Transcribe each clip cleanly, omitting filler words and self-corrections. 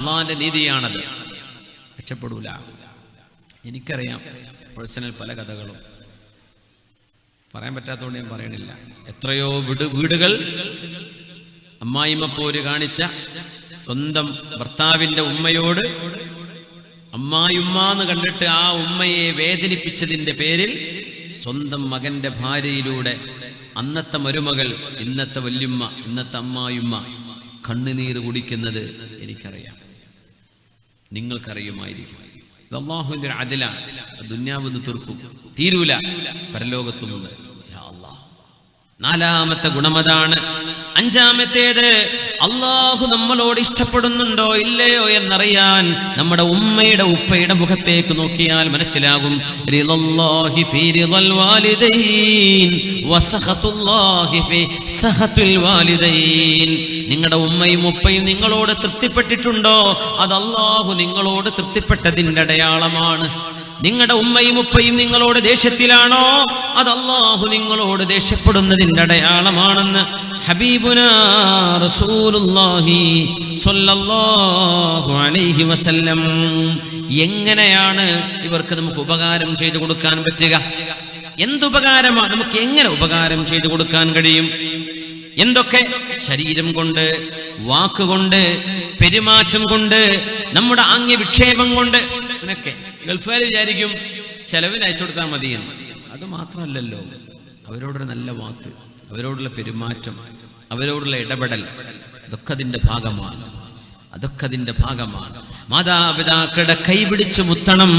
അള്ളാന്റെ നീതിയാണത്. രക്ഷപ്പെടൂല. എനിക്കറിയാം പേഴ്സണൽ പല കഥകളും, പറയാൻ പറ്റാത്തതുകൊണ്ട് ഞാൻ പറയണില്ല. എത്രയോ വീടുകൾ അമ്മായിമ്മ പോര് കാണിച്ച സ്വന്തം ഭർത്താവിന്റെ ഉമ്മയോട് അമ്മായിമ്മന്ന് കണ്ടിട്ട് ആ ഉമ്മയെ വേദനിപ്പിച്ചതിന്റെ പേരിൽ സ്വന്തം മകന്റെ ഭാര്യയിലൂടെ അന്നത്തെ മരുമകൾ, ഇന്നത്തെ വല്യുമ്മ, ഇന്നത്തെ അമ്മായിമ്മ കണ്ണുനീര് കുടിക്കുന്നത് എനിക്കറിയാം, നിങ്ങൾക്കറിയുമായിരിക്കും. ഇത് അല്ലാഹുവിന്റെ അദലാണ്. ദുന്യാവെന്ന് തീർക്കും, തീരൂല, പരലോകത്തുമുണ്ട്. നാലാമത്തെ ഗുണമതാണ്. അഞ്ചാമത്തേത്, അള്ളാഹു നമ്മളോട് ഇഷ്ടപ്പെടുന്നുണ്ടോ ഇല്ലയോ എന്നറിയാൻ നമ്മുടെ ഉമ്മയുടെ ഉപ്പയുടെ മുഖത്തേക്ക് നോക്കിയാൽ മനസ്സിലാകും. റിളല്ലാഹി ഫീ റിളൽ വാലിദൈൻ വസഖത്തുല്ലാഹി ഫീ സഖത്തുൽ വാലിദൈൻ. നിങ്ങളുടെ ഉമ്മയും ഉപ്പയും നിങ്ങളോട് തൃപ്തിപ്പെട്ടിട്ടുണ്ടോ, അത് അള്ളാഹു നിങ്ങളോട് തൃപ്തിപ്പെട്ടതിന്റെ അടയാളമാണ്. നിങ്ങളുടെ ഉമ്മയും ഉപ്പയും നിങ്ങളോട് ദേഷ്യത്തിലാണോ, അത് അല്ലാഹു നിങ്ങളോട് ദേഷ്യപ്പെടുന്നതിന്റെ അടയാളമാണെന്ന് ഹബീബുനാ റസൂലുള്ളാഹി സ്വല്ലല്ലാഹു അലൈഹി വസല്ലം. എങ്ങനെയാണ് ഇവർക്ക് നമുക്ക് ഉപകാരം ചെയ്തു കൊടുക്കാൻ പറ്റുക? എന്തുപകാരമാണ് നമുക്ക് എങ്ങനെ ഉപകാരം ചെയ്തു കൊടുക്കാൻ കഴിയും? എന്തൊക്കെ? ശരീരം കൊണ്ട്, വാക്കുകൊണ്ട്, പെരുമാറ്റം കൊണ്ട്, നമ്മുടെ ആംഗ്യ വിക്ഷേപം കൊണ്ട്. ഇതിനൊക്കെ ഗൾഫുകാർ വിചാരിക്കും ചെലവിന് അയച്ചു കൊടുത്താൽ മതിയെന്ന്. അത് മാത്രമല്ലല്ലോ, അവരോടൊരു നല്ല വാക്ക്, അവരോടുള്ള പെരുമാറ്റം, അവരോടുള്ള ഇടപെടൽ, അതൊക്കെ അതിന്റെ ഭാഗമാണ്. മാതാപിതാക്കളുടെ കൈപിടിച്ച് മുത്തണം,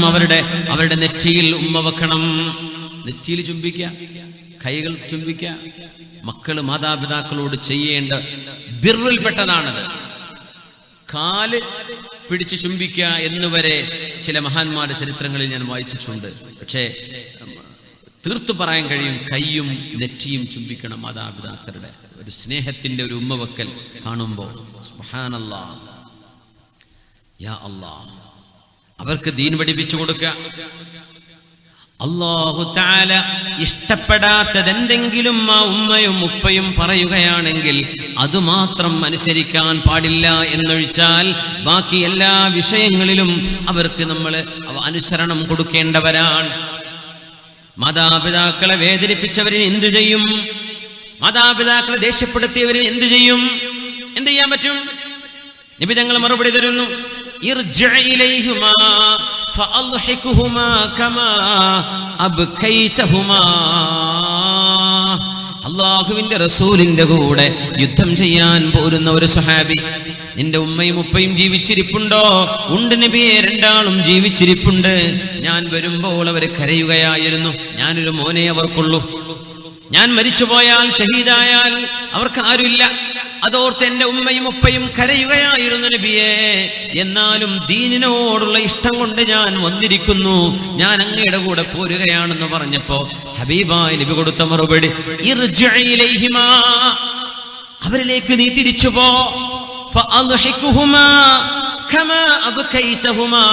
അവരുടെ നെറ്റിയിൽ ഉമ്മ വെക്കണം. നെറ്റിയിൽ ചുംബിക്കുക, കൈകൾ ചുംബിക്കുക. മക്കള് മാതാപിതാക്കളോട് ചെയ്യേണ്ട ബിർറിൽപ്പെട്ടതാണത്. കാല് പിടിച്ച് ചുംബിക്കുക എന്നുവരെ ചില മഹാന്മാരുടെ ചരിത്രങ്ങളിൽ ഞാൻ വായിച്ചിട്ടുണ്ട്. പക്ഷേ തീർത്തു പറയാൻ കഴിയും, കൈയും നെറ്റിയും ചുംബിക്കണം. മാതാപിതാക്കളുടെ ഒരു സ്നേഹത്തിന്റെ ഒരു ഉമ്മവക്കൽ കാണുമ്പോൾ സുബ്ഹാനല്ലാഹ്, യാ അല്ലാഹ്, അവർക്ക് ദീൻ പഠിപ്പിച്ചു കൊടുക്കുക. അല്ലാഹു തആല ഇഷ്ടപ്പെടാത്തതെന്തെങ്കിലും ആ ഉമ്മയും ഉപ്പയും പറയുകയാണെങ്കിൽ അതുമാത്രം അനുസരിക്കാൻ പാടില്ല എന്നൊഴിച്ചാൽ ബാക്കി എല്ലാ വിഷയങ്ങളിലും അവർക്ക് നമ്മൾ അനുസരണം കൊടുക്കേണ്ടവരാണ്. മാതാപിതാക്കളെ വേദനിപ്പിച്ചവരിന് എന്തു ചെയ്യും? മാതാപിതാക്കളെ ദേഷ്യപ്പെടുത്തിയവരിന് എന്തു ചെയ്യും? എന്ത് ചെയ്യാൻ പറ്റും? നബി തങ്ങൾ മറുപടി തരുന്നു, ഇർജിഅ ഇലൈഹിമാ ഫഅൽഹിഖുഹുമാ കമാ അബ്കൈതഹുമാ. അല്ലാഹുവിന്റെ റസൂലിന്റെ കൂടെ യുദ്ധം ചെയ്യാൻ പോരുന്ന ഒരു സ്വഹാബി, നിന്റെ ഉമ്മയും ഉപ്പയും ജീവിച്ചിരിപ്പുണ്ടോ? ഉണ്ട് നബിയെ, രണ്ടാളും ജീവിച്ചിരിപ്പുണ്ട്. ഞാൻ വരുമ്പോൾ അവർ കരയുകയായിരുന്നു. ഞാനൊരു മോനെ അവർക്കുള്ളൂ. ഞാൻ മരിച്ചുപോയാൽ, ഷഹീദായാൽ അവർക്ക് ആരുമില്ല. അതോർത്ത് എന്റെ ഉമ്മയും ഉപ്പയും കരയുകയായിരുന്നു നബിയെ. എന്നാലും ദീനിനോടുള്ള ഇഷ്ടം കൊണ്ട് ഞാൻ വന്നിരിക്കുന്നു, ഞാൻ അങ്ങയുടെ കൂടെ പോരുകയാണെന്ന് പറഞ്ഞപ്പോ ഹബീബായ നബി കൊടുത്ത മറുപടി, ഇർജിഅ ഇലൈഹിമാ, അവരിലേക്ക് നീ തിരിച്ചുപോ. ഫഅൽഹിഖുഹുമാ കമാ അബ്കൈതഹുമാ,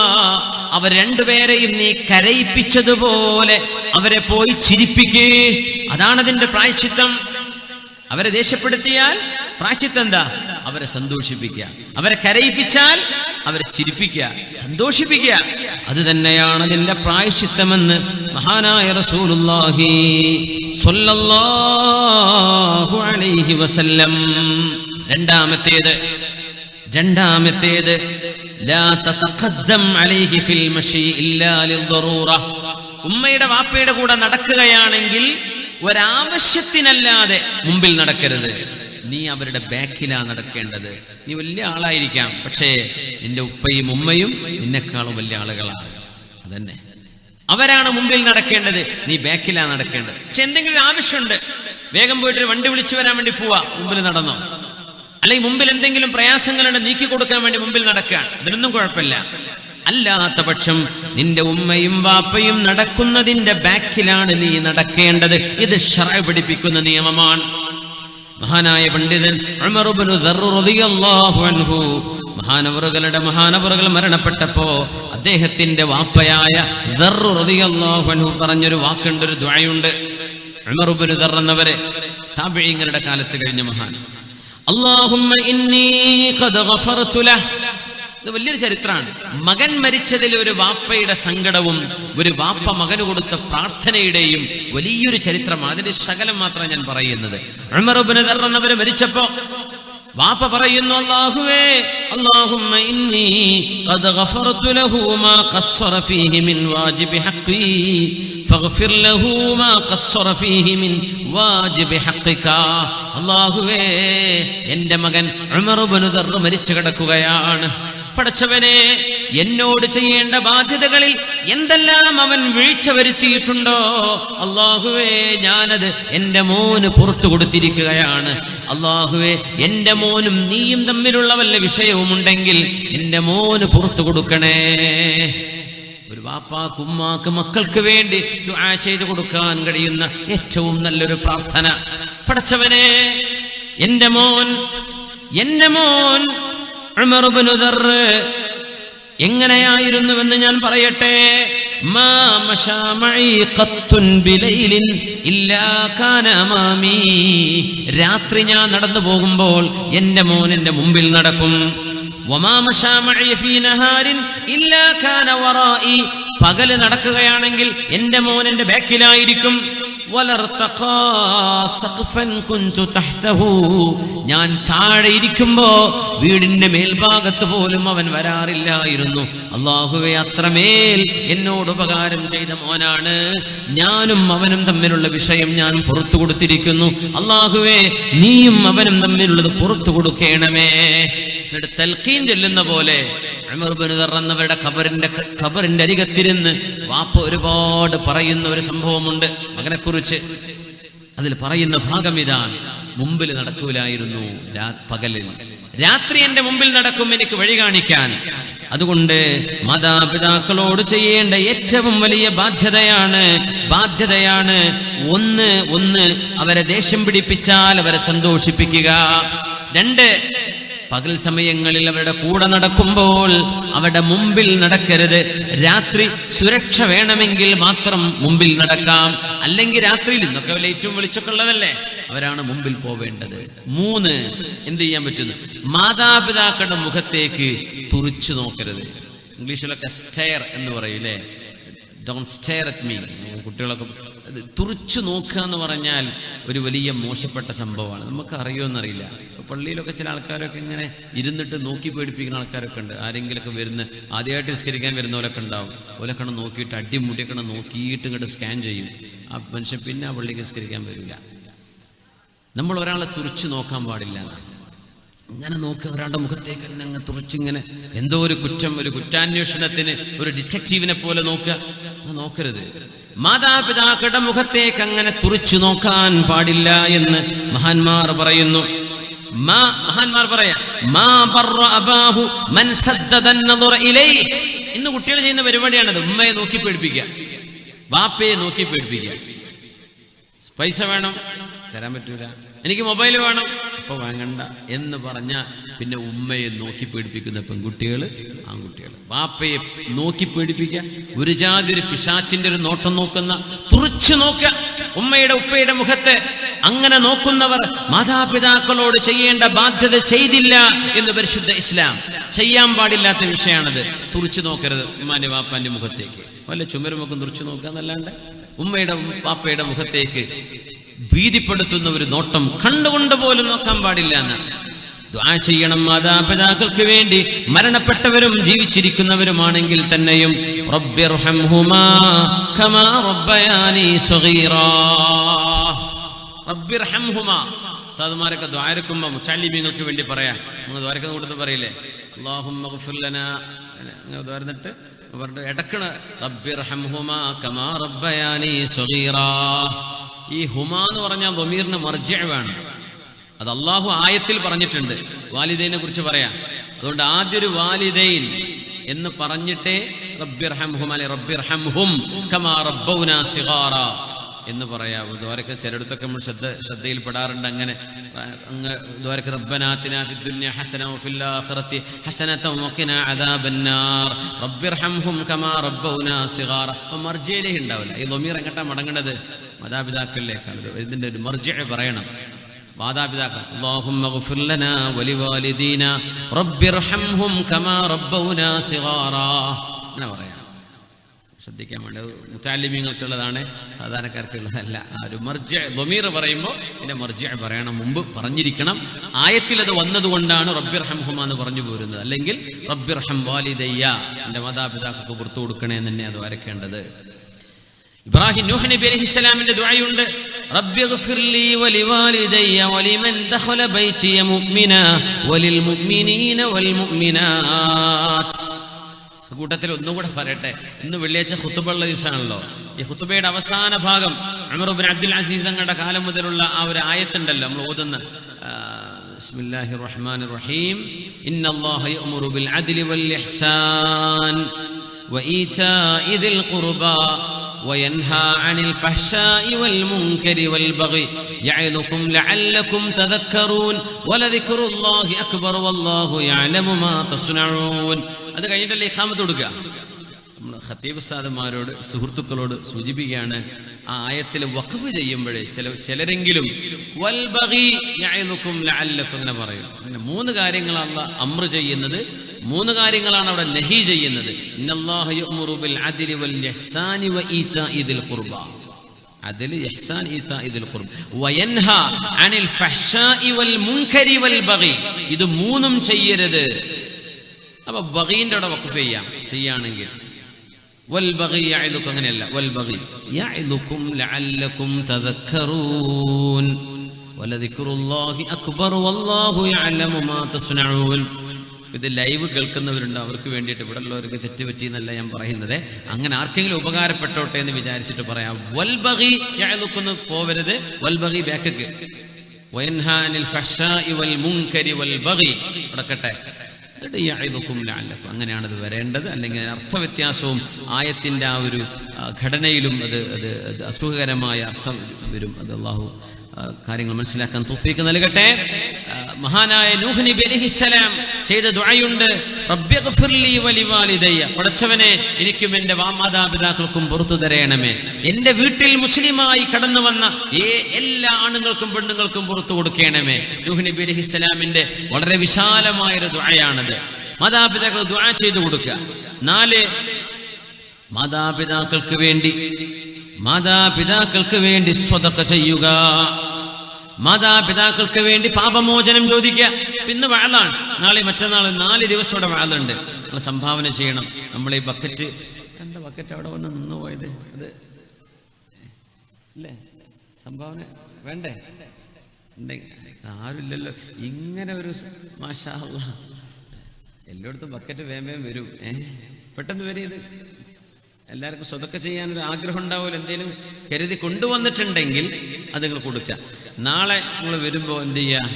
അവർ രണ്ടുപേരെയും നീ കരയിപ്പിച്ചതുപോലെ അവരെ പോയി ചിരിപ്പിക്കേ. അതാണ് അതിന്റെ പ്രായശ്ചിത്തം. അവരെ ദേഷ്യപ്പെടുത്തിയാൽ പ്രായശ്ചിത്തം എന്താ? അവരെ സന്തോഷിപ്പിക്കുക. അവരെ കരയിപ്പിച്ചാൽ അവരെ ചിരിപ്പിക്കുക, സന്തോഷിപ്പിക്കുക. അത് തന്നെയാണ് അതിന്റെ പ്രായശ്ചിത്തമെന്ന് മഹാനായ റസൂലുള്ളാഹി സ്വല്ലല്ലാഹു അലൈഹി വസല്ലം. രണ്ടാമത്തേത് ലാ തതഖദ്ദം അലൈഹി ഫിൽ മശി ഇല്ലാ ലിദ്ദറൂറ. ഉമ്മയുടെ വാപ്പയുടെ കൂടെ നടക്കുകയാണെങ്കിൽ ഒരാവശ്യത്തിനല്ലാതെ മുമ്പിൽ നടക്കരുത്. നീ അവരുടെ ബാക്കിലാ നടക്കേണ്ടത്. നീ വലിയ ആളായിരിക്കാം, പക്ഷേ നിന്റെ ഉപ്പയും ഉമ്മയും നിന്നെക്കാളും വലിയ ആളുകളാണ്. അതന്നെ, അവരാണ് മുമ്പിൽ നടക്കേണ്ടത്, നീ ബാക്കിലാ നടക്കേണ്ടത്. പക്ഷെ എന്തെങ്കിലും ആവശ്യമുണ്ട്, വേഗം പോയിട്ട് വണ്ടി വിളിച്ചു വരാൻ വേണ്ടി പോവാ, മുമ്പിൽ നടന്നോ. അല്ലെങ്കിൽ മുമ്പിൽ എന്തെങ്കിലും പ്രയാസങ്ങളുണ്ട്, നീക്കി കൊടുക്കാൻ വേണ്ടി മുമ്പിൽ നടക്കാൻ, അതിനൊന്നും കുഴപ്പമില്ല. അല്ലാത്ത പക്ഷം നിന്റെ ഉമ്മയും വാപ്പയും നടക്കുന്നതിന്റെ ബാക്കിലാണ് നീ നടക്കേണ്ടത്. ഇത് ശർഅ് പഠിപ്പിക്കുന്ന നിയമമാണ്. മഹാനായ പണ്ഡിതൻ ഉമർ ഇബ്നു ദർർ റളിയല്ലാഹു അൻഹു, മഹാനവറുകൾ മരണപ്പെട്ടപ്പോ അദ്ദേഹത്തിന്റെ വാപ്പയായ ദർർ റളിയല്ലാഹു അൻഹു പറഞ്ഞൊരു വാക്കുണ്ട്, ഒരു ദുആയുണ്ട്. ഉമർ ഇബ്നു ദർർ എന്നവരെ താബിഈങ്ങളുടെ കാലത്ത് കഴിഞ്ഞ മഹാൻ. അല്ലാഹുമ്മ ഇന്നി ഖദ് ഗഫർതു ലഹ് ഇത് വലിയൊരു ചരിത്രമാണ്. മകൻ മരിച്ചതിൽ ഒരു വാപ്പയുടെ സങ്കടവും ഒരു വാപ്പ മകന് കൊടുത്ത പ്രാർത്ഥനയുടെയും വലിയൊരു ചരിത്രമാണ്. അതിന്റെ ശകലം മാത്രമാണ് ഞാൻ പറയുന്നത്. ഉമർ ഇബ്നു ദർ എന്നവർ മരിച്ചപ്പോ വാപ്പ പറയുന്നു, അല്ലാഹുവേ, അല്ലാഹുമ്മ ഇന്നി ഖദ് ഗഫർതു ലഹു മാ ഖസ്സറ ഫീഹി മിൻ വാജിബി ഹഖ്ഖി ഫഗ്ഫിർ ലഹു മാ ഖസ്സറ ഫീഹി മിൻ വാജിബി ഹഖ്ഖിക. അല്ലാഹുവേ, എൻ്റെ മകൻ ഉമർ ഇബ്നു ദർ മരിച്ചു കിടക്കുകയാണ്. പടച്ചവനെ, എന്നോട് ചെയ്യേണ്ട ബാധ്യതകളിൽ എന്തെല്ലാം അവൻ വീഴ്ച വരുത്തിയിട്ടുണ്ടോ അല്ലാഹുവേ, ഞാനത് എൻ്റെ മോന് പുറത്തു കൊടുത്തിരിക്കുകയാണ്. അല്ലാഹുവേ, എൻ്റെ മോനും നീയും തമ്മിലുള്ള വല്ല വിഷയവുമുണ്ടെങ്കിൽ എൻ്റെ മോന് പുറത്തു കൊടുക്കണേ. ഒരു വാപ്പാക്ക് ഉമ്മാക്ക് മക്കൾക്ക് വേണ്ടി ദുആ ചെയ്തു കൊടുക്കാൻ കഴിയുന്ന ഏറ്റവും നല്ലൊരു പ്രാർത്ഥന. പടച്ചവനെ, എൻ്റെ മോൻ ഉമർ ഇബ്നു ദർ എങ്ങനെയായിരുന്നുവെന്ന് ഞാൻ പറയട്ടെ. മാ മശാ മഈ ഖത്തുൻ ബിലൈലിൻ ഇല്ലാ കാന അമാമി. രാത്രി ഞാൻ നടന്നു പോകുമ്പോൾ എൻ്റെ മോൻ എൻ്റെ മുമ്പിൽ നടക്കും. വമാ മശാ മഈ ഫീ നഹാരിൻ ഇല്ലാ കാന വറാഇ. പകല് നടക്കുകയാണെങ്കിൽ എൻ്റെ മോൻ എൻ്റെ ബാക്കിലായിരിക്കും. ഞാൻ താഴെ ഇരിക്കുമ്പോ വീടിന്റെ മേൽഭാഗത്ത് പോലും അവൻ വരാറില്ലായിരുന്നു. അല്ലാഹുവേ, അത്രമേൽ എന്നോട് ഉപകാരം ചെയ്ത മോനാണ്. ഞാനും അവനും തമ്മിലുള്ള വിഷയം ഞാൻ പുറത്തു കൊടുത്തിരിക്കുന്നു. അല്ലാഹുവേ, നീയും അവനും തമ്മിലുള്ളത് പുറത്തു കൊടുക്കണമേ. എന്നിട്ട് തൽഖീൻ ചൊല്ലുന്ന പോലെ ഉമർ ഇബ്നു ദർ എന്നവരുടെ ഖബറിന്റെ അരികത്തിരുന്ന് വാപ്പ ഒരുപാട് പറയുന്ന ഒരു സംഭവമുണ്ട് മകനെ കുറിച്ച്. അതിൽ പറയുന്ന ഭാഗം ഇതാണ്: മുമ്പിൽ നടക്കൂലായിരുന്നു പകലിൽ, രാത്രി എന്റെ മുമ്പിൽ നടക്കും എനിക്ക് വഴി കാണിക്കാൻ. അതുകൊണ്ട് മാതാപിതാക്കളോട് ചെയ്യേണ്ട ഏറ്റവും വലിയ ബാധ്യതയാണ് ഒന്ന് അവരെ ദേഷ്യം പിടിപ്പിച്ചാൽ അവരെ സന്തോഷിപ്പിക്കുക. 2, പകൽ സമയങ്ങളിൽ അവരുടെ കൂടെ നടക്കുമ്പോൾ അവരുടെ മുമ്പിൽ നടക്കരുത്. രാത്രി സുരക്ഷ വേണമെങ്കിൽ മാത്രം മുമ്പിൽ നടക്കാം, അല്ലെങ്കിൽ രാത്രിയിൽ ഇന്നൊക്കെ ഏറ്റവും വെളിച്ചൊക്കെ ഉള്ളതല്ലേ, അവരാണ് മുമ്പിൽ പോവേണ്ടത്. 3, എന്ത് ചെയ്യാൻ പറ്റുന്നു? മാതാപിതാക്കളുടെ മുഖത്തേക്ക് തുറിച്ചു നോക്കരുത്. ഇംഗ്ലീഷിലൊക്കെ സ്റ്റെയർ എന്ന് പറയൂലേ, ഡോണ്ട് സ്റ്റെയർ അറ്റ് മീ. കുട്ടികളൊക്കെ തുറിച്ചു നോക്കുക എന്ന് പറഞ്ഞാൽ ഒരു വലിയ മോശപ്പെട്ട സംഭവമാണ്. നമുക്ക് അറിയുമെന്നറിയില്ല. പള്ളിയിലൊക്കെ ചില ആൾക്കാരൊക്കെ ഇങ്ങനെ ഇരുന്നിട്ട് നോക്കി പേടിപ്പിക്കുന്ന ആൾക്കാരൊക്കെ ഉണ്ട്. ആരെങ്കിലുമൊക്കെ വരുന്ന ആദ്യമായിട്ട് നിസ്കരിക്കാൻ വരുന്നവരൊക്കെ ഉണ്ടാവും. ഓലൊക്കെ നോക്കിയിട്ട് അടിമുടിയൊക്കെ നോക്കിയിട്ട് ഇങ്ങോട്ട് സ്കാൻ ചെയ്യും. ആ മനുഷ്യൻ പിന്നെ ആ പള്ളിക്ക് നിസ്കരിക്കാൻ വരില്ല. നമ്മൾ ഒരാളെ തുറിച്ചു നോക്കാൻ പാടില്ല. ഇങ്ങനെ നോക്കുക, ഒരാളുടെ മുഖത്തേക്ക് തന്നെ അങ്ങ് തുറിച്ചിങ്ങനെ എന്തോ ഒരു കുറ്റം, ഒരു കുറ്റാന്വേഷണത്തിന് ഒരു ഡിറ്റക്റ്റീവിനെ പോലെ നോക്കരുത്. മാതാപിതാക്കളുടെ മുഖത്തേക്ക് അങ്ങനെ തുറിച്ചു നോക്കാൻ പാടില്ല എന്ന് മഹാന്മാർ പറയുന്നു. ഇന്ന് കുട്ടികൾ ചെയ്യുന്ന പരിപാടിയാണത്. ഉമ്മയെ നോക്കി പേടിപ്പിക്കുക, ബാപ്പയെ നോക്കി പേടിപ്പിക്കുക. പൈസ വേണം, തരാൻ പറ്റൂല. എനിക്ക് മൊബൈൽ വേണം, ഇപ്പൊ വാങ്ങണ്ട എന്ന് പറഞ്ഞ പിന്നെ ഉമ്മയെ നോക്കി പേടിപ്പിക്കുന്ന പെൺകുട്ടികൾ, ആൺകുട്ടികൾ. വാപ്പയെ നോക്കി പേടിപ്പിക്കുക, ഒരു ജാതി ഒരു പിശാച്ചിന്റെ ഒരു നോട്ടം നോക്കുന്ന, തുറിച്ചു നോക്കുക ഉമ്മയുടെ ഉപ്പയുടെ മുഖത്ത്. അങ്ങനെ നോക്കുന്നവർ മാതാപിതാക്കളോട് ചെയ്യേണ്ട ബാധ്യത ചെയ്തില്ല എന്ന് പരിശുദ്ധ ഇസ്ലാം. ചെയ്യാൻ പാടില്ലാത്ത വിഷയമാണത്. തുറിച്ചു നോക്കരുത് ഉമ്മാന്റെ വാപ്പാന്റെ മുഖത്തേക്ക്. വല്ല ചുമരുമൊക്കെ തുറിച്ചു നോക്കുക എന്നല്ലാണ്ട് ഉമ്മയുടെ വാപ്പയുടെ മുഖത്തേക്ക് ഭീതിപ്പെടുത്തുന്ന ഒരു നോട്ടം കണ്ടുകൊണ്ട് പോലും നോക്കാൻ പാടില്ല എന്നാണ്. ദുആ ചെയ്യണം മാതാപിതാക്കൾക്ക് വേണ്ടി, മരണപ്പെട്ടവരും ജീവിച്ചിരിക്കുന്നവരുമാണെങ്കിൽ തന്നെയും. റബ്ബിർഹംഹുമാ കമാ റബ്ബയാനി സഗീറാ. റബ്ബിർഹംഹുമാ. ഉസ്താദുമാരൊക്കെ ദ്വാരക്കുമ്പോ മുച്ചാലിമീങ്ങൾക്ക് വേണ്ടി പറയാം. നിങ്ങൾ ദ്വാരക്കുന്ന കൂട്ടത്തിൽ പറയില്ലേ, അല്ലാഹുമ്മ ഗ്ഫിർ ലനാ, ദ്വാരന്നിട്ട് ഇടക്കണ റബ്ബിർഹംഹുമാ കമാ റബ്ബയാനി സഗീറാ. ഈ ഹുമാ എന്ന് പറഞ്ഞാൽ ദമീറിന് മർജിഅ് വേണം. അത് അള്ളാഹു ആയത്തിൽ പറഞ്ഞിട്ടുണ്ട്. വാലിദൈനെ കുറിച്ച് പറയാം. അതുകൊണ്ട് ആദ്യം ഒരു വാലിദൈൻ എന്ന് പറഞ്ഞിട്ടേ റബ്ബിർഹംഹുമാ റബ്ബിർഹംഹും കമാ റബ്ബൗനാ സിഗാറ എന്ന് പറയാവൂ. ദ്വാരക്ക് ചിലയിടത്തൊക്കെ നമ്മൾ ശ്രദ്ധയിൽപ്പെടാറുണ്ട്. അങ്ങനെ ദ്വാരക്ക് റബ്ബനാ ആതിനാ ഫിദ്ദുനിയ ഹസന വഫിൽ ആഖിറതി ഹസനതൻ വഖിനാ അദാബന്നാർ റബ്ബിർഹംഹും കമാ റബ്ബൗനാ സിഗാറ. മർജിഅയിലേക്ക് ഉണ്ടാവില്ല. ഈ ദമീർ എങ്ങോട്ടാ മടങ്ങുന്നത്? മാതാപിതാക്കളിലേക്കാണ്. ഇതിന്റെ ഒരു മർജിഅ് പറയണം. മാതാപിതാക്കൾ അല്ലാഹുമ്മ ഗ്ഫിർ ലനാ വലിവാലിദീനാ റബ്ബിർഹംഹും കമാ റബ്ബൗനാ സിഗാറാ അങ്ങനെ പറയാം. ശ്രദ്ധിക്കാൻ വേണ്ടി മുതഅല്ലിമീങ്ങൾക്കുള്ളതാണ്, സാധാരണക്കാർക്കുള്ളതല്ല. ആ ഒരു മർജിഅ് ളമീർ പറയുമ്പോൾ ഇതിന്റെ മർജിഅ് പറയണം, മുമ്പ് പറഞ്ഞിരിക്കണം. ആയത്തിൽ അത് വന്നതുകൊണ്ടാണ് റബ്ബിർഹംഹുമാ എന്ന് പറഞ്ഞു പോരുന്നത്. അല്ലെങ്കിൽ റബ്ബിർഹം വാലിദയ്യ, എൻ്റെ മാതാപിതാക്കൾക്ക് പുറത്തു കൊടുക്കണേ എന്ന് തന്നെ അത് വരയ്ക്കേണ്ടത്. ഇബ്രാഹിം നൂഹ് നബി അലൈഹിസ്സലാമിന്റെ ദുആയുണ്ട്, റബ്ബിഗ്ഫിർലി വലിവാലിദയ്യ വലിമൻ ദഖല ബൈതിയ മുഅ്മിനാ വലിൽ മുഅ്മിനീന വൽ മുഅ്മിനാത്ത്. കൂട്ടത്തിൽ ഒന്നുകൂടെ പറയട്ടെ, ഇന്ന് വെള്ളിയാഴ്ച ഖുതുബയുള്ള ദിവസമാണല്ലോ. ഈ ഖുതുബയുടെ അവസാന ഭാഗം ഉമർ ഇബ്നു അബ്ദുൽ അസീസ് തങ്ങളുടെ കാലം മുതലുള്ള ആ ഒരു ആയത്തുണ്ടല്ലോ നമ്മൾ ഓതുന്ന, ബിസ്മില്ലാഹിർ റഹ്മാനിർ റഹീം, ഇന്നല്ലാഹ യഅ്മുറു ബിൽ അദ്ലി വൽ ഇഹ്സാൻ വഈതാഇ ദിൽ ഖുർബാ وينهى عن الفحشاء والمنكر والبغي يعظكم لعلكم تذكرون ولذكر الله أكبر والله يعلم ما تصنعون. അത് കഴിഞ്ഞിട്ടല്ലേ ഇഖാമത്ത് കൊടുക്കുക. നമ്മൾ ഖത്തീബ് ഉസ്താദന്മാരോട് സുഹൃത്തുക്കളോട് സൂചിപ്പിക്കുകയാണ്, ആ ആയത്തിൽ വഖഫ് ചെയ്യുമ്പോഴേ ചിലരെങ്കിലും വൽ ബഗി യഅ്ലുക്കും ലഅല്ലക്കും എന്ന് പറയും. അങ്ങനെ 3 കാര്യങ്ങളാണ് അല്ലാഹ് അംറ് ചെയ്യുന്നത്, 3 കാര്യങ്ങളാണ് അവിടെ നഹി ചെയ്യുന്നത്. ഇന്നല്ലാഹ യഅ്മുറു ബിൽ അദ്ലി വൽ ഇഹ്സാനി വഈതാഇ ദിൽ ഖുർബാ, അദ്ൽ ഇഹ്സാൻ ഈതാഇ ദിൽ ഖുർബ വയൻഹാ അനിൽ ഫഹ്ശാഇ വൽ മുൻകരി വൽ ബഗി. ഇത് 3ഉം ചെയ്യരുത്. അപ്പോൾ ബഗീന്റെ അവിടെ വഖഫ് ചെയ്യാണെങ്കിൽ വൽ ബഗി യഅ്ലുക്കും, അങ്ങനെയല്ല, വൽ ബഗി യഅ്ലുക്കും ലഅല്ലക്കും തദക്കറൂൻ വലദിക്റുല്ലാഹി അക്ബർ വല്ലാഹു യഅലമു മാ തസ്നഊൻ. ഇത് ലൈവ് കേൾക്കുന്നവരുണ്ട്, അവർക്ക് വേണ്ടിയിട്ട്, ഇവിടെ ഉള്ളവർക്ക് തെറ്റുപറ്റി എന്നല്ല ഞാൻ പറയുന്നത്, അങ്ങനെ ആർക്കെങ്കിലും ഉപകാരപ്പെട്ടോട്ടെ എന്ന് വിചാരിച്ചിട്ട് പറയാം. വൽ ബഗി യഅ്ലുക്കും പോവരുത്, വൽ ബഗി ബാക്കക്ക് വയൻഹാ അനിൽ ഫഹ്ശാഇ വൽ മുൻകരി വൽ ബഗി അടക്കട്ടെ, അങ്ങനെയാണത് വരേണ്ടത്. അല്ലെങ്കിൽ അർത്ഥവ്യത്യാസവും ആയത്തിൻ്റെ ആ ഒരു ഘടനയിലും അത് അസുഖകരമായ അർത്ഥം വരും. അത് അല്ലാഹു കാര്യങ്ങൾ മനസ്സിലാക്കാൻ തൗഫീഖ് നൽകട്ടെ. മഹാനായ നൂഹ് നബി അലൈഹിസ്സലാം ചെയ്ത ദുആയുണ്ട്, റബ്ബിഗ്ഫിർലി വലിവാലിദയ്യ, പടച്ചവനെ എനിക്കും എൻ്റെ മാതാപിതാക്കൾക്കും പുറത്തു തരയണമേ. എൻ്റെ വീട്ടിൽ മുസ്ലിമായി കടന്നു വന്ന എല്ലാ ആണുങ്ങൾക്കും പെണ്ണുങ്ങൾക്കും പുറത്തു കൊടുക്കണമേ. നൂഹ് നബി അലൈഹിസ്സലാമിന്റെ വളരെ വിശാലമായൊരു ദുആയാണത്. മാതാപിതാക്കൾ ദുആ ചെയ്തു കൊടുക്കുക. 4 മാതാപിതാക്കൾക്ക് വേണ്ടി സ്വതക്ക ചെയ്യുക, മാതാപിതാക്കൾക്ക് വേണ്ടി പാപമോചനം ചോദിക്കുക. പിന്നെ വഅലാണ്, നാളെ മറ്റന്നാൾ 4 ദിവസം ഇവിടെ വഅലുണ്ട്. നമ്മൾ സംഭാവന ചെയ്യണം. നമ്മൾ ഈ ബക്കറ്റ്, എന്താ ബക്കറ്റ് അവിടെ വന്ന് നിന്ന് പോയത്, അത് അല്ലേ സംഭാവന വേണ്ടേ? ആരുമില്ലല്ലോ. ഇങ്ങനെ ഒരു മാഷാ അല്ലാഹ്, എല്ലായിടത്തും ബക്കറ്റ് വേഗം വരും. പെട്ടെന്ന് വരും. ഇത് എല്ലാവർക്കും സ്വതക്ക ചെയ്യാനൊരു ആഗ്രഹം ഉണ്ടാവുമല്ലോ. എന്തെങ്കിലും കരുതി കൊണ്ടുവന്നിട്ടുണ്ടെങ്കിൽ അത് നിങ്ങൾ കൊടുക്കുക. നാളെ നിങ്ങൾ വരുമ്പോൾ എന്ത് ചെയ്യുക,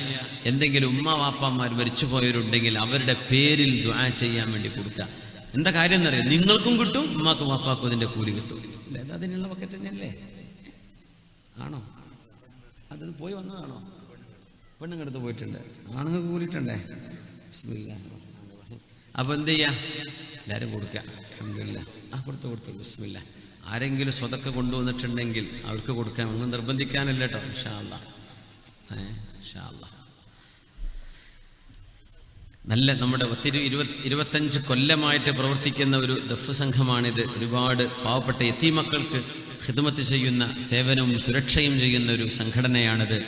എന്തെങ്കിലും ഉമ്മ വാപ്പമാർ മരിച്ചു പോയവരുണ്ടെങ്കിൽ അവരുടെ പേരിൽ ദുആ ചെയ്യാൻ വേണ്ടി കൊടുക്കുക. എന്താ കാര്യം എന്നറിയാം, നിങ്ങൾക്കും കിട്ടും, ഉമ്മാക്കും വാപ്പാക്കും അതിൻ്റെ കൂലി കിട്ടും. അല്ലേ, അത് അതിനുള്ള ബക്കറ്റ് തന്നെയല്ലേ? ആണോ? അതിന് പോയി വന്നതാണോ? പെണ്ണുങ്ങടുത്ത് പോയിട്ടുണ്ട്, ആണുങ്ങൾക്ക് കൂലിയിട്ടുണ്ടേ. അപ്പോൾ എന്ത് ചെയ്യുക, എല്ലാവരും കൊടുക്കുക. അൽഹംദുലില്ലാഹ്, അപ്പുറത്ത് കൊടുത്തു. ബിസ്മില്ലാ. ആരെങ്കിലും സ്വതക്ക കൊണ്ടുവന്നിട്ടുണ്ടെങ്കിൽ അവർക്ക് കൊടുക്കാൻ, ഒന്നും നിർബന്ധിക്കാനല്ല കേട്ടോ. ഇൻഷാ അല്ലാഹ്, ഇൻഷാ അല്ലാഹ്. നല്ല നമ്മുടെ 25 കൊല്ലമായിട്ട് പ്രവർത്തിക്കുന്ന ഒരു ദഫ് സംഘമാണിത്. ഒരുപാട് പാവപ്പെട്ട യതീമക്കൾക്ക് ഖിദ്മത്ത് ചെയ്യുന്ന, സേവനവും സുരക്ഷയും ചെയ്യുന്ന ഒരു സംഘടനയാണിത്.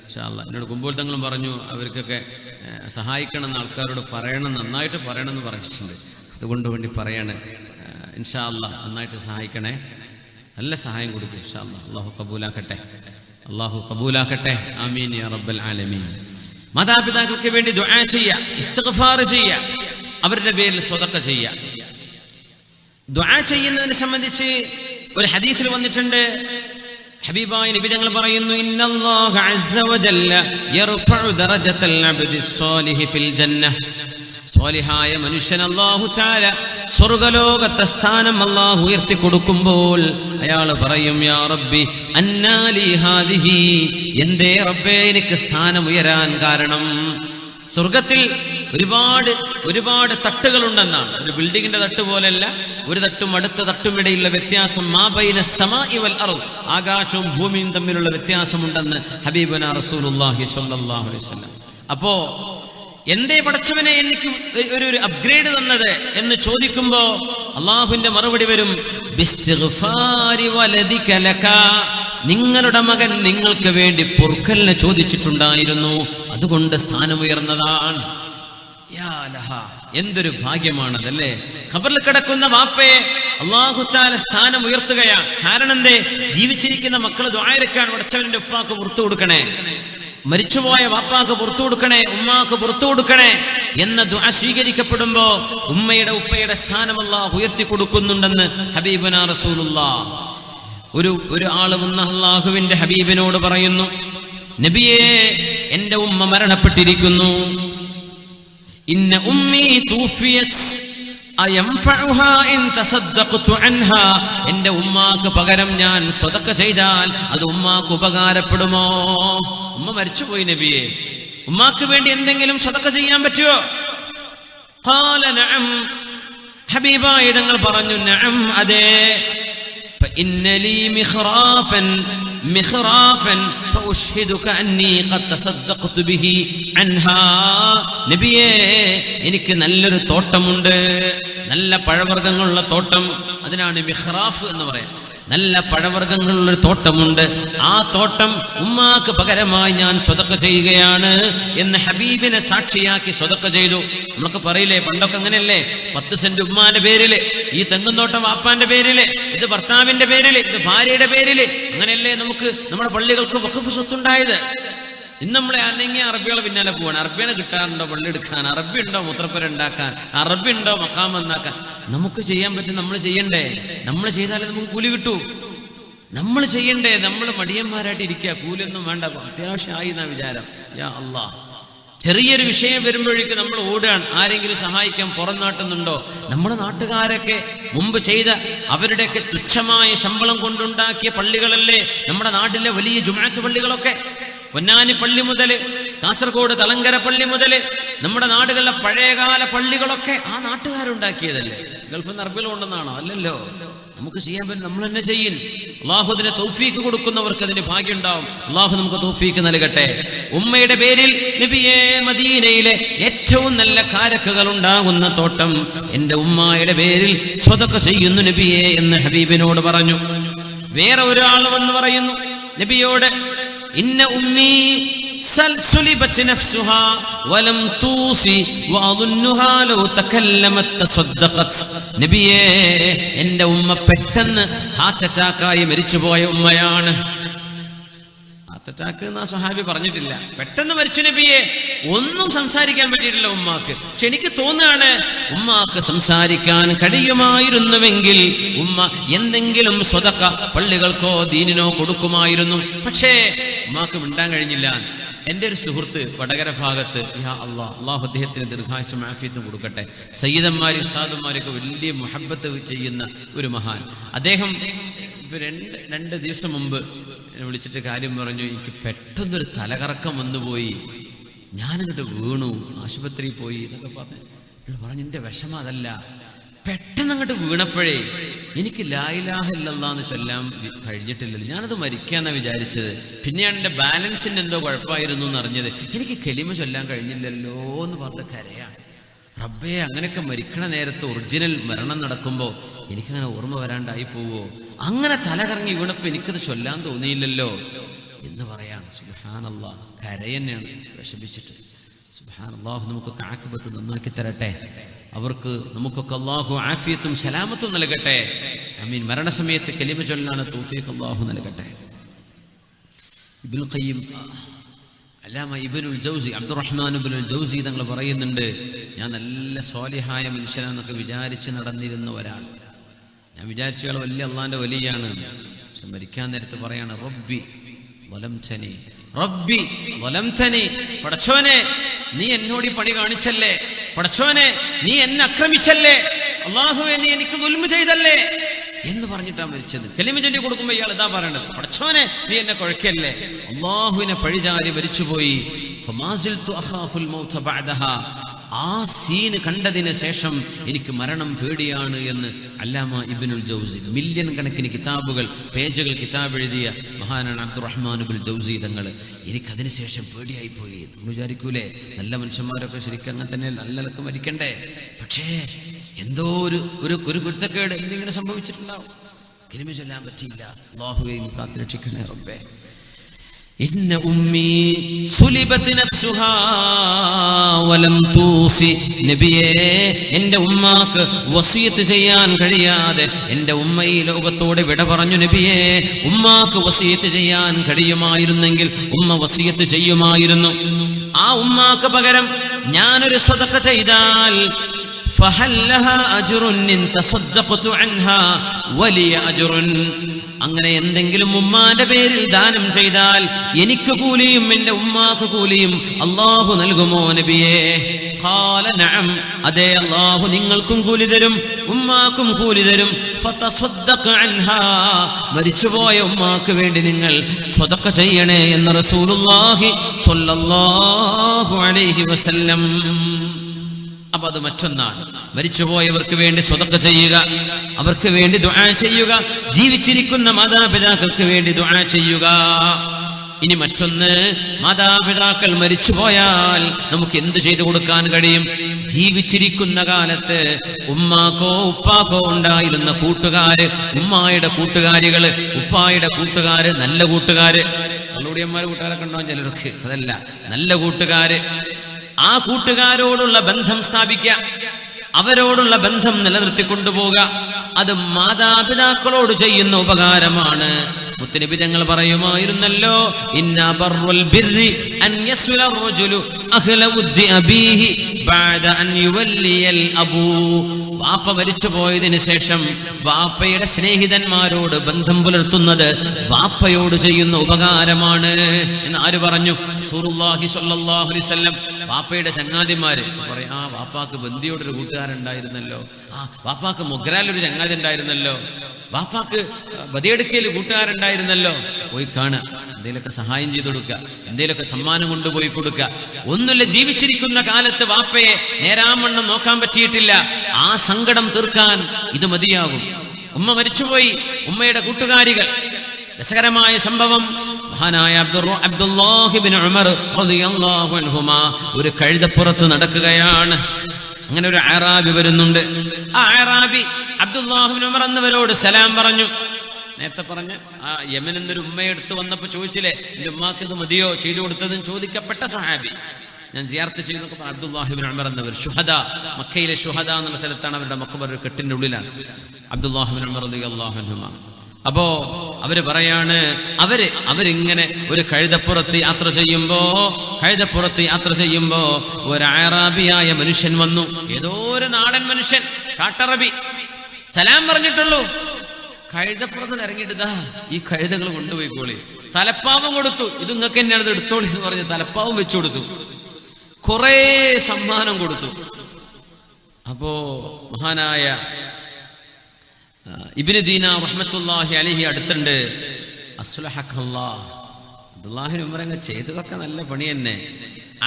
ഇൻഷാ അല്ലാഹ്. എന്നോട് കുമ്പോൾ തങ്ങളും പറഞ്ഞു, അവർക്കൊക്കെ സഹായിക്കണമെന്ന് ആൾക്കാരോട് പറയണം, നന്നായിട്ട് പറയണമെന്ന് പറഞ്ഞിട്ടുണ്ട്. അതുകൊണ്ട് വേണ്ടി പറയാണ്. ഇൻഷാ അല്ലാഹ് നന്നായിട്ട് സഹായിക്കണേ, നല്ല സഹായം കൊടുക്കും. ഇൻഷാ അല്ലാഹ്. അല്ലാഹു കബൂലാക്കട്ടെ, അല്ലാഹു കബൂലാക്കട്ടെ. ആമീൻ യാ റബ്ബൽ ആലമീൻ. മാതാപിതാക്കൾക്ക് വേണ്ടി ദുആ ചെയ്യുക, ഇസ്തിഗ്ഫാർ ചെയ്യുക, അവരുടെ പേരിൽ സ്വതക്ക ചെയ്യുക. ദുആ ചെയ്യുന്നതിനെ സംബന്ധിച്ച് ഒരു ഹദീസിൽ വന്നിട്ടുണ്ട്. ഹബീബായ നബി തങ്ങൾ പറയുന്നു, ഇന്നല്ലാഹ അസ്സ വജല്ല യർഫഉ ദറജതൽ അബ്ദി സ്വാലിഹി ഫിൽ ജന്നഹ്. സ്വാലിഹായ മനുഷ്യൻ അല്ലാഹു തആല സ്വർഗ്ഗലോകത്തെ സ്ഥാനം അല്ലാഹു ഉയർത്തി കൊടുക്കുമ്പോൾ അയാൾ പറയും, യാ റബ്ബി അന്നാലി ഹാദിഹി, എന്തേ റബ്ബേ എനിക്ക് സ്ഥാനം ഉയരാൻ കാരണം? സ്വർഗത്തിൽ ഒരുപാട് തട്ടുകളുണ്ടെന്നാണ്. ഒരു ബിൽഡിങ്ങിന്റെ തട്ട് പോലെയല്ല, ഒരു തട്ടും അടുത്ത തട്ടുമിടയിലുള്ള വ്യത്യാസം മാ ബൈന സമാഇ വൽ അർദ്, ആകാശവും ഭൂമിയും തമ്മിലുള്ള വ്യത്യാസമുണ്ടെന്ന് ഹബീബുനാ റസൂലുള്ളാഹി സ്വല്ലല്ലാഹു അലൈഹി വസല്ലം. അപ്പോ എന്തേ പടച്ചവനെ എനിക്ക് ഒരു അപ്ഗ്രേഡ് തന്നത് എന്ന് ചോദിക്കുമ്പോ അള്ളാഹുവിന്റെ മറുപടി വരും, ബിസ്തിഗ്ഫാരി വലദിക ലക, നിങ്ങളുടെ മകൻ നിങ്ങൾക്ക് വേണ്ടി പൊറുക്കലിനെ ചോദിച്ചിട്ടുണ്ടായിരുന്നു, അതുകൊണ്ട് സ്ഥാനമുയർന്നതാണ്. യാ ലഹ, എന്തൊരു ഭാഗ്യമാണതല്ലേ. ഖബറിൽ കിടക്കുന്ന വാപ്പയെ അല്ലാഹു തആല സ്ഥാനം ഉയർത്തുകയാണ്. കാരണം എന്തേ? ജീവിച്ചിരിക്കുന്ന മക്കൾ ദുആയിരക്കാൻ പടച്ചവന്റെ ഉപ്പാക്ക് പുറത്തു കൊടുക്കണേ, മരിച്ചുപോയ വാപ്പാക്ക് പുറത്തു കൊടുക്കണേ, ഉമ്മാക്ക് പുറത്തു കൊടുക്കണേ എന്ന ദുആ സ്വീകരിക്കപ്പെടുമ്പോ ഉമ്മയുടെ ഉപ്പയുടെ സ്ഥാനം അല്ലാഹു ഉയർത്തി കൊടുക്കുന്നുണ്ടെന്ന് ഹബീബുനാ റസൂലുള്ളാഹ്. ഒരു ആള് വന്ന അല്ലാഹുവിന്റെ ഹബീബിനോട് പറയുന്നു, നബിയേ, എന്റെ ഉമ്മ മരണപ്പെട്ടിരിക്കുന്നു. ഇന്ന ഉമ്മി തൂഫിയത് അയംഫഉഹാ ഇൻ തസദ്ദഖ്തു അൻഹാ, എന്റെ ഉമ്മാക്ക് പകരം ഞാൻ സ്വതക്ക ചെയ്താൽ അത് ഉമ്മാക്ക് ഉപകാരപ്പെടുമോ? ഉമ്മ മരിച്ചുപോയി നബിയെ, ഉമ്മാക്ക് വേണ്ടി എന്തെങ്കിലും സ്വതക്ക ചെയ്യാൻ പറ്റുമോ? ഖാല നഅം, ഹബീബായ തങ്ങൾ പറഞ്ഞു, നഅം, അതെ. ഫഇന്ന ലീ മിഖ്റാഫൻ ഫഉഷ്ഹിദുക അന്നി ഖദ് തസദ്ദഖ്തു ബിഹി അൻഹാ, നബിയേ, എനിക്ക് നല്ലൊരു തോട്ടമുണ്ട്, നല്ല പഴവർഗ്ഗങ്ങളുള്ള തോട്ടം, അതിനാണ് മിഖ്റാഫ് എന്ന് പറയാം. നല്ല പഴവർഗ്ഗങ്ങളുള്ളൊരു തോട്ടമുണ്ട്, ആ തോട്ടം ഉമ്മാക്ക് പകരമായി ഞാൻ സ്വതക്ക ചെയ്യുകയാണ് എന്ന് ഹബീബിനെ സാക്ഷിയാക്കി സ്വതക്ക ചെയ്തു. നമ്മളൊക്കെ പറയില്ലേ, പണ്ടൊക്കെ അങ്ങനെയല്ലേ, 10 സെന്റ് ഉമ്മാന്റെ പേരില്, ഈ തെങ്ങുന്തോട്ടം വാപ്പാന്റെ പേരില്, ഇത് ഭർത്താവിന്റെ പേരില്, ഇത് ഭാര്യയുടെ പേരില്, അങ്ങനെയല്ലേ നമുക്ക് നമ്മുടെ പള്ളികൾക്ക് വഖഫ് സ്വത്തുണ്ടായത്. ഇന്ന് നമ്മളെ അനങ്ങിയ അറബികളെ പിന്നാലെ പോവാണ്. അറബിനെ കിട്ടാറുണ്ടോ പള്ളി എടുക്കാൻ? അറബി ഉണ്ടോ മൂത്രപ്പുര ഉണ്ടാക്കാൻ? അറബി ഉണ്ടോ മക്കാം എന്നാക്കാൻ? നമുക്ക് ചെയ്യാൻ പറ്റും, നമ്മൾ ചെയ്യണ്ടേ? നമ്മൾ ചെയ്താലേ നമുക്ക് കൂലി കിട്ടൂ. നമ്മൾ ചെയ്യണ്ടേ? നമ്മൾ മടിയന്മാരായിട്ട് ഇരിക്കുക, കൂലിയൊന്നും വേണ്ട, അത്യാവശ്യമായി എന്നാ വിചാരം. യാ അല്ലാഹ്, ചെറിയൊരു വിഷയം വരുമ്പോഴേക്ക് നമ്മൾ ഓടുകയാണ്. ആരെങ്കിലും സഹായിക്കാൻ പുറം നാട്ടുന്നുണ്ടോ? നമ്മുടെ നാട്ടുകാരൊക്കെ മുമ്പ് ചെയ്ത അവരുടെയൊക്കെ തുച്ഛമായ ശമ്പളം കൊണ്ടുണ്ടാക്കിയ പള്ളികളല്ലേ നമ്മുടെ നാട്ടിലെ വലിയ ജുമുഅത്ത് പള്ളികളൊക്കെ. പൊന്നാനി പള്ളി മുതൽ കാസർഗോഡ് തളങ്കര പള്ളി മുതൽ നമ്മുടെ നാടുകളിലെ പഴയകാല പള്ളികളൊക്കെ ആ നാട്ടുകാരുണ്ടാക്കിയതല്ലേ. ഗൾഫിൽ നിന്ന് അറബികൾ കൊണ്ടെന്നാണോ? അല്ലല്ലോ. നമുക്ക് ചെയ്യാൻ പറ്റും, നമ്മൾ തന്നെ ചെയ്യും. അള്ളാഹു അതിന് തൗഫീക്ക് കൊടുക്കുന്നവർക്ക് അതിന് ഭാഗ്യം ഉണ്ടാവും. അള്ളാഹു നമുക്ക് തൗഫീക്ക് നൽകട്ടെ. ഉമ്മയുടെ പേരിൽ നബിയേ, മദീനയിലെ ഏറ്റവും നല്ല കാരക്കുകൾ ഉണ്ടാകുന്ന തോട്ടം എന്റെ ഉമ്മായുടെ പേരിൽ സ്വതക്ക ചെയ്യുന്നു നബിയേ എന്ന് ഹബീബിനോട് പറഞ്ഞു. വേറെ ഒരാൾ വന്ന് പറയുന്നു നബിയോട്, ഇന്ന ഉമ്മി സുലിബത് നഫ്സുഹാ വലം തൂസി വഅദുന്നുഹാ ലൗ തകല്ലമത് തസദ്ദഖത്, നബിയേ, എൻ്റെ ഉമ്മ പെട്ടെന്ന് ഹാർട്ട് അറ്റാക്കായി മരിച്ചുപോയ ഉമ്മയാണ്. ഹാർട്ട് അറ്റാക്ക് എന്ന് ആ സ്വഹാബി പറഞ്ഞിട്ടില്ല, പെട്ടെന്ന് മരിച്ചു നബിയെ, ഒന്നും സംസാരിക്കാൻ പറ്റിയിട്ടില്ല ഉമ്മാക്ക്. പക്ഷെ എനിക്ക് തോന്നുകയാണ് ഉമ്മാക്ക് സംസാരിക്കാൻ കഴിയുമായിരുന്നുവെങ്കിൽ ഉമ്മ എന്തെങ്കിലും സ്വതക്ക പള്ളികൾക്കോ ദീനിനോ കൊടുക്കുമായിരുന്നു. പക്ഷേ ഉമ്മാക്ക് മിണ്ടാൻ കഴിഞ്ഞില്ല. എൻ്റെ ഒരു സുഹൃത്ത് വടകര ഭാഗത്ത്, യാ അല്ലാഹ്, അള്ളാഹു അദ്ദേഹത്തിന് ദീർഘായുസ്സും ആഫിയത്തും കൊടുക്കട്ടെ, സയ്യിദന്മാരും ഉസ്താദന്മാരൊക്കെ വലിയ മുഹബ്ബത്ത് ചെയ്യുന്ന ഒരു മഹാൻ. അദ്ദേഹം രണ്ട് ദിവസം മുമ്പ് എന്നെ വിളിച്ചിട്ട് കാര്യം പറഞ്ഞു. എനിക്ക് പെട്ടെന്നൊരു തലകറക്കം വന്നുപോയി, ഞാനങ്ങോട്ട് വീണു, ആശുപത്രിയിൽ പോയി എന്നൊക്കെ പറഞ്ഞു. എൻ്റെ വിഷമം അതല്ല, പെട്ടെന്ന് അങ്ങോട്ട് വീണപ്പോഴേ എനിക്ക് ലാ ഇലാഹ ഇല്ലല്ലാഹ് എന്ന് ചൊല്ലാൻ കഴിഞ്ഞിട്ടില്ലല്ലോ, ഞാനത് മരിക്കാന്നാണ് വിചാരിച്ചത്. പിന്നെയാണ് എൻ്റെ ബാലൻസിന് എന്തോ കുഴപ്പമായിരുന്നു എന്ന് അറിഞ്ഞത്. എനിക്ക് കലിമ ചൊല്ലാൻ കഴിഞ്ഞില്ലല്ലോ എന്ന് പറഞ്ഞ് കരയാണ്. റബ്ബേ, അങ്ങനെയൊക്കെ മരിക്കണ നേരത്ത് ഒറിജിനൽ മരണം നടക്കുമ്പോൾ എനിക്കങ്ങനെ ഓർമ്മ വരാണ്ടായി പോവോ? അങ്ങനെ തലകറങ്ങി വീണപ്പോൾ എനിക്കത് ചൊല്ലാൻ തോന്നിയില്ലല്ലോ എന്ന് പറയാം. സുബ്ഹാനല്ലാഹ്, കരയെന്നെയാണ് വിഷമിച്ചിട്ട്. സുബ്ഹാനല്ലാഹ്, നമുക്കൊക്കെ ആഖിബത്ത് നന്നാക്കി തരട്ടെ. അവർക്ക് നമുക്കൊക്കെ അല്ലാഹു ആഫിയത്തും സലാമത്തും നൽകട്ടെ. ആമീൻ. മരണസമയത്ത് കലിമ ചൊല്ലാൻ തൗഫീഖ് അല്ലാഹു നൽകട്ടെ. ഇബ്നുൽ ഖയ്യിം, അല്ലാമ ഇബ്നുൽ ജൗസി, അബ്ദുറഹ്മാൻ ഇബ്നുൽ ജൗസി തങ്ങൾ പറയുന്നുണ്ട്, ഞാൻ നല്ല സ്വാലിഹായ മനുഷ്യനാന്നൊക്കെ വിചാരിച്ച് നടന്നിരുന്ന ഒരാൾ. ഞാൻ വിചാരിച്ച ആൾ വലിയ അള്ളാന്റെ വലിയാണ്. പക്ഷെ മരിക്കാൻ നേരത്ത് പറയാണ്, റബ്ബി വലംതനി, റബ്ബി വലംതനി, പടച്ചോനെ നീ എന്നോട് ഈ പണി കാണിച്ചല്ലേ, പടച്ചോനെ നീ എന്നെ ആക്രമിച്ചല്ലേ, അല്ലാഹുവേ നീ എനിക്ക് ദുൽമ ചെയ്തല്ലേ എന്ന് പറഞ്ഞിട്ടാണ് മരിച്ചത്. കലിമ ചൊല്ലി കൊടുക്കുമ്പോൾ ഇയാൾ ഇതാ പറയണത്, പടച്ചോനെ നീ എന്നെ കുഴക്കല്ലേ. അല്ലാഹുവിനെ പഴിചാരി മരിച്ചുപോയി. ആ സീന് കണ്ടതിന് ശേഷം എനിക്ക് മരണം പേടിയാണ് എന്ന് അല്ലാമ ഇബ്നുൽ ജൗസി, മില്യൺ കണക്കിന് കിതാബുകൾ, പേജുകൾ കിതാബ് എഴുതിയ മഹാനാണ് അബ്ദുറഹ്മാൻ ഇബ്നുൽ ജൗസി തങ്ങൾ. എനിക്കതിന് ശേഷം പേടിയായി പോയി. നമ്മൾ വിചാരിക്കൂലേ നല്ല മനുഷ്യന്മാരൊക്കെ ശരിക്കും അങ്ങനെ തന്നെ നല്ലതൊക്കെ മരിക്കണ്ടേ, പക്ഷേ എന്തോ ഒരു കുരുത്തക്കേട് എന്തെങ്കിലും സംഭവിച്ചിട്ടുണ്ടാവും. കലിമ ചൊല്ലാൻ പറ്റിയില്ല. അല്ലാഹുവേ നീ കാത്തുരക്ഷിക്കണേ റബ്ബേ. ഇന്ന ഉമ്മി സുലിബത് നഫ്സുഹാ വലം തൂസി. നബിയേ, എൻ്റെ ഉമ്മാക്ക് വസിയത്ത് ചെയ്യാൻ കഴിയാതെ എൻ്റെ ഉമ്മ ഈ ലോകത്തോട് വിട പറഞ്ഞു. നബിയേ, ഉമ്മാക്ക് വസിയത്ത് ചെയ്യാൻ കഴിയുമായിരുന്നെങ്കിൽ ഉമ്മ വസിയത്ത് ചെയ്യുമായിരുന്നു. ആ ഉമ്മാക്ക് പകരം ഞാനൊരു സദഖ ചെയ്താൽ അങ്ങനെ എന്തെങ്കിലും ഉമ്മാന്റെ പേരിൽ ദാനം ചെയ്താൽ എനിക്ക് കൂലിയും എൻ്റെ ഉമ്മാക്ക് കൂലിയും അല്ലാഹു നൽകുമോ നബിയേ? ഖാല നഅം, അതെ അല്ലാഹു നിങ്ങൾക്കും കൂലി തരും ഉമ്മാക്കും കൂലി തരും. ഫതസദ്ദഖ് അൻഹാ, മരിച്ചുപോയ ഉമ്മാക്ക് വേണ്ടി നിങ്ങൾ സ്വതക്ക ചെയ്യണേ എന്ന് റസൂലുള്ളാഹി സ്വല്ലല്ലാഹു അലൈഹി വസല്ലം. അപ്പൊ അത് മറ്റൊന്നാണ്. മരിച്ചുപോയവർക്ക് വേണ്ടി സ്വതക്ക ചെയ്യുക, അവർക്ക് വേണ്ടി ദുആ ചെയ്യുക, ജീവിച്ചിരിക്കുന്ന മാതാപിതാക്കൾക്ക് വേണ്ടി ദുആ ചെയ്യുക. ഇനി മറ്റൊന്ന്, മാതാപിതാക്കൾ മരിച്ചുപോയാൽ നമുക്ക് എന്ത് ചെയ്തു കൊടുക്കാൻ കഴിയും? ജീവിച്ചിരിക്കുന്ന കാലത്ത് ഉമ്മാക്കോ ഉപ്പാക്കോ ഉണ്ടായിരുന്ന കൂട്ടുകാര്, ഉമ്മായുടെ കൂട്ടുകാരികള്, ഉപ്പായുടെ കൂട്ടുകാര്, നല്ല കൂട്ടുകാര്, കള്ളുടിയന്മാര് കൂട്ടുകാരൊക്കെ ഉണ്ടാവും ചിലർക്ക്, അതല്ല നല്ല കൂട്ടുകാര്, ആ കൂട്ടുകാരോടുള്ള ബന്ധം സ്ഥാപിക്കുക, അവരോടുള്ള ബന്ധം നിലനിർത്തി കൊണ്ടുപോവുക. അത് മാതാപിതാക്കളോട് ചെയ്യുന്ന ഉപകാരമാണ്. മുത്തനബി തങ്ങൾ പറയുമായിരുന്നല്ലോ, ഇന്നാ ബർറുൽ ബിർരി അൻ യസ്ല റജുലു അഹ്ല ഉദ്ദി അബീഹി ബഅദ അൻ യുവല്ലിയൽ അബൂ. വാപ്പ മരിച്ചു പോയതിനു ശേഷം വാപ്പയുടെ സ്നേഹിതന്മാരോട് ബന്ധം പുലർത്തുന്നത് വാപ്പയോട് ചെയ്യുന്ന ഉപകാരമാണ് എന്ന് ആര് പറഞ്ഞു? റസൂലുള്ളാഹി സ്വല്ലല്ലാഹു അലൈഹി വസല്ലം. വാപ്പയുടെ ചങ്ങാതിമാര് പറയും, ആ വാപ്പാക്ക് ബന്ദിയോടൊരു കൂട്ടുകാരുണ്ടായിരുന്നല്ലോ, ആ വാപ്പാക്ക് മൊഗ്രാലൊരു ചങ്ങാതി ഉണ്ടായിരുന്നല്ലോ, വാപ്പാക്ക് ബദിയെടുക്കയിൽ കൂട്ടുകാരുണ്ടായിരുന്നല്ലോ. പോയി കാണുക, എന്തെങ്കിലുമൊക്കെ സഹായം ചെയ്തു കൊടുക്കുക, എന്തെങ്കിലുമൊക്കെ സമ്മാനം കൊണ്ടുപോയി കൊടുക്കുക. ഒന്നുമില്ല, ജീവിച്ചിരിക്കുന്ന കാലത്ത് വാപ്പയെ നേരാമണ്ണം നോക്കാൻ പറ്റിയിട്ടില്ല, ആ സങ്കടം തീർക്കാൻ ഇത് മതിയാകും. ഉമ്മ മരിച്ചുപോയി, ഉമ്മയുടെ കൂട്ടുകാരികൾ. രസകരമായ സംഭവം, മഹാനായ അബ്ദുല്ലാഹി ഇബ്നു ഉമർ റളിയല്ലാഹു അൻഹുമാ ഒരു കഴുതപ്പുറത്ത് നടക്കുകയാണ്. അങ്ങനെ ഒരു അറാബി വരുന്നുണ്ട്. ആ അറാബി അബ്ദുല്ലാഹി ഇബ്നു ഉമർ എന്നവരോട് സലാം പറഞ്ഞു. നേരത്തെ പറഞ്ഞ ആ യമനിൽ നിന്നൊരു ഉമ്മയെടുത്ത് വന്നപ്പോൾ ചോദിച്ചില്ലേ, എൻ്റെ ഉമ്മാക്ക് ഇത് മതിയോ ചെയ്തു കൊടുത്തതെന്ന് ചോദിക്കപ്പെട്ട സഹാബി. ഞാൻ സിയാറത്ത് ചെയ്തു. അബ്ദുല്ലാഹി ഇബ്നു ഉമർ എന്നവർ ശുഹദ, മക്കയിലെ ശുഹദ എന്നുള്ള സ്ഥലത്താണ് അവരുടെ മഖബർ, ഒരു കെട്ടിന്റെ ഉള്ളിലാണ്. അബ്ദുല്ലാഹി ഇബ്നു ഉമർ റളിയല്ലാഹു അൻഹുമാ. അപ്പോ അവര് പറയാണ്, അവരിങ്ങനെ ഒരു കഴുതപ്പുറത്ത് യാത്ര ചെയ്യുമ്പോ ഒരു അറാബിയായ മനുഷ്യൻ വന്നു. ഏതോ ഒരു നാടൻ മനുഷ്യൻ, കാട്ടറബി. സലാം പറഞ്ഞിട്ടുള്ളൂ. കഴുതപ്പുറത്ത് ഇറങ്ങിയിട്ട് ഈ കഴുതകൾ കൊണ്ടുപോയിക്കോളി. തലപ്പാവും കൊടുത്തു. ഇത് നിങ്ങൾക്ക് തന്നെയാണ്, എടുത്തോളി എന്ന് പറഞ്ഞ് തലപ്പാവും വെച്ചു കൊടുത്തു. കുറെ സമ്മാനം കൊടുത്തു. അപ്പോ മഹാനായ ഇബ്നു ദീനാർ റഹ്മത്തുള്ളാഹി അലൈഹി അടുത്തുണ്ട്. അസ്ലഹക്കല്ലാഹ്, അബ്ദുല്ലാഹി ഇബ്നു ഉമർ അങ്ങ് ചെയ്തതൊക്കെ നല്ല പണി തന്നെ.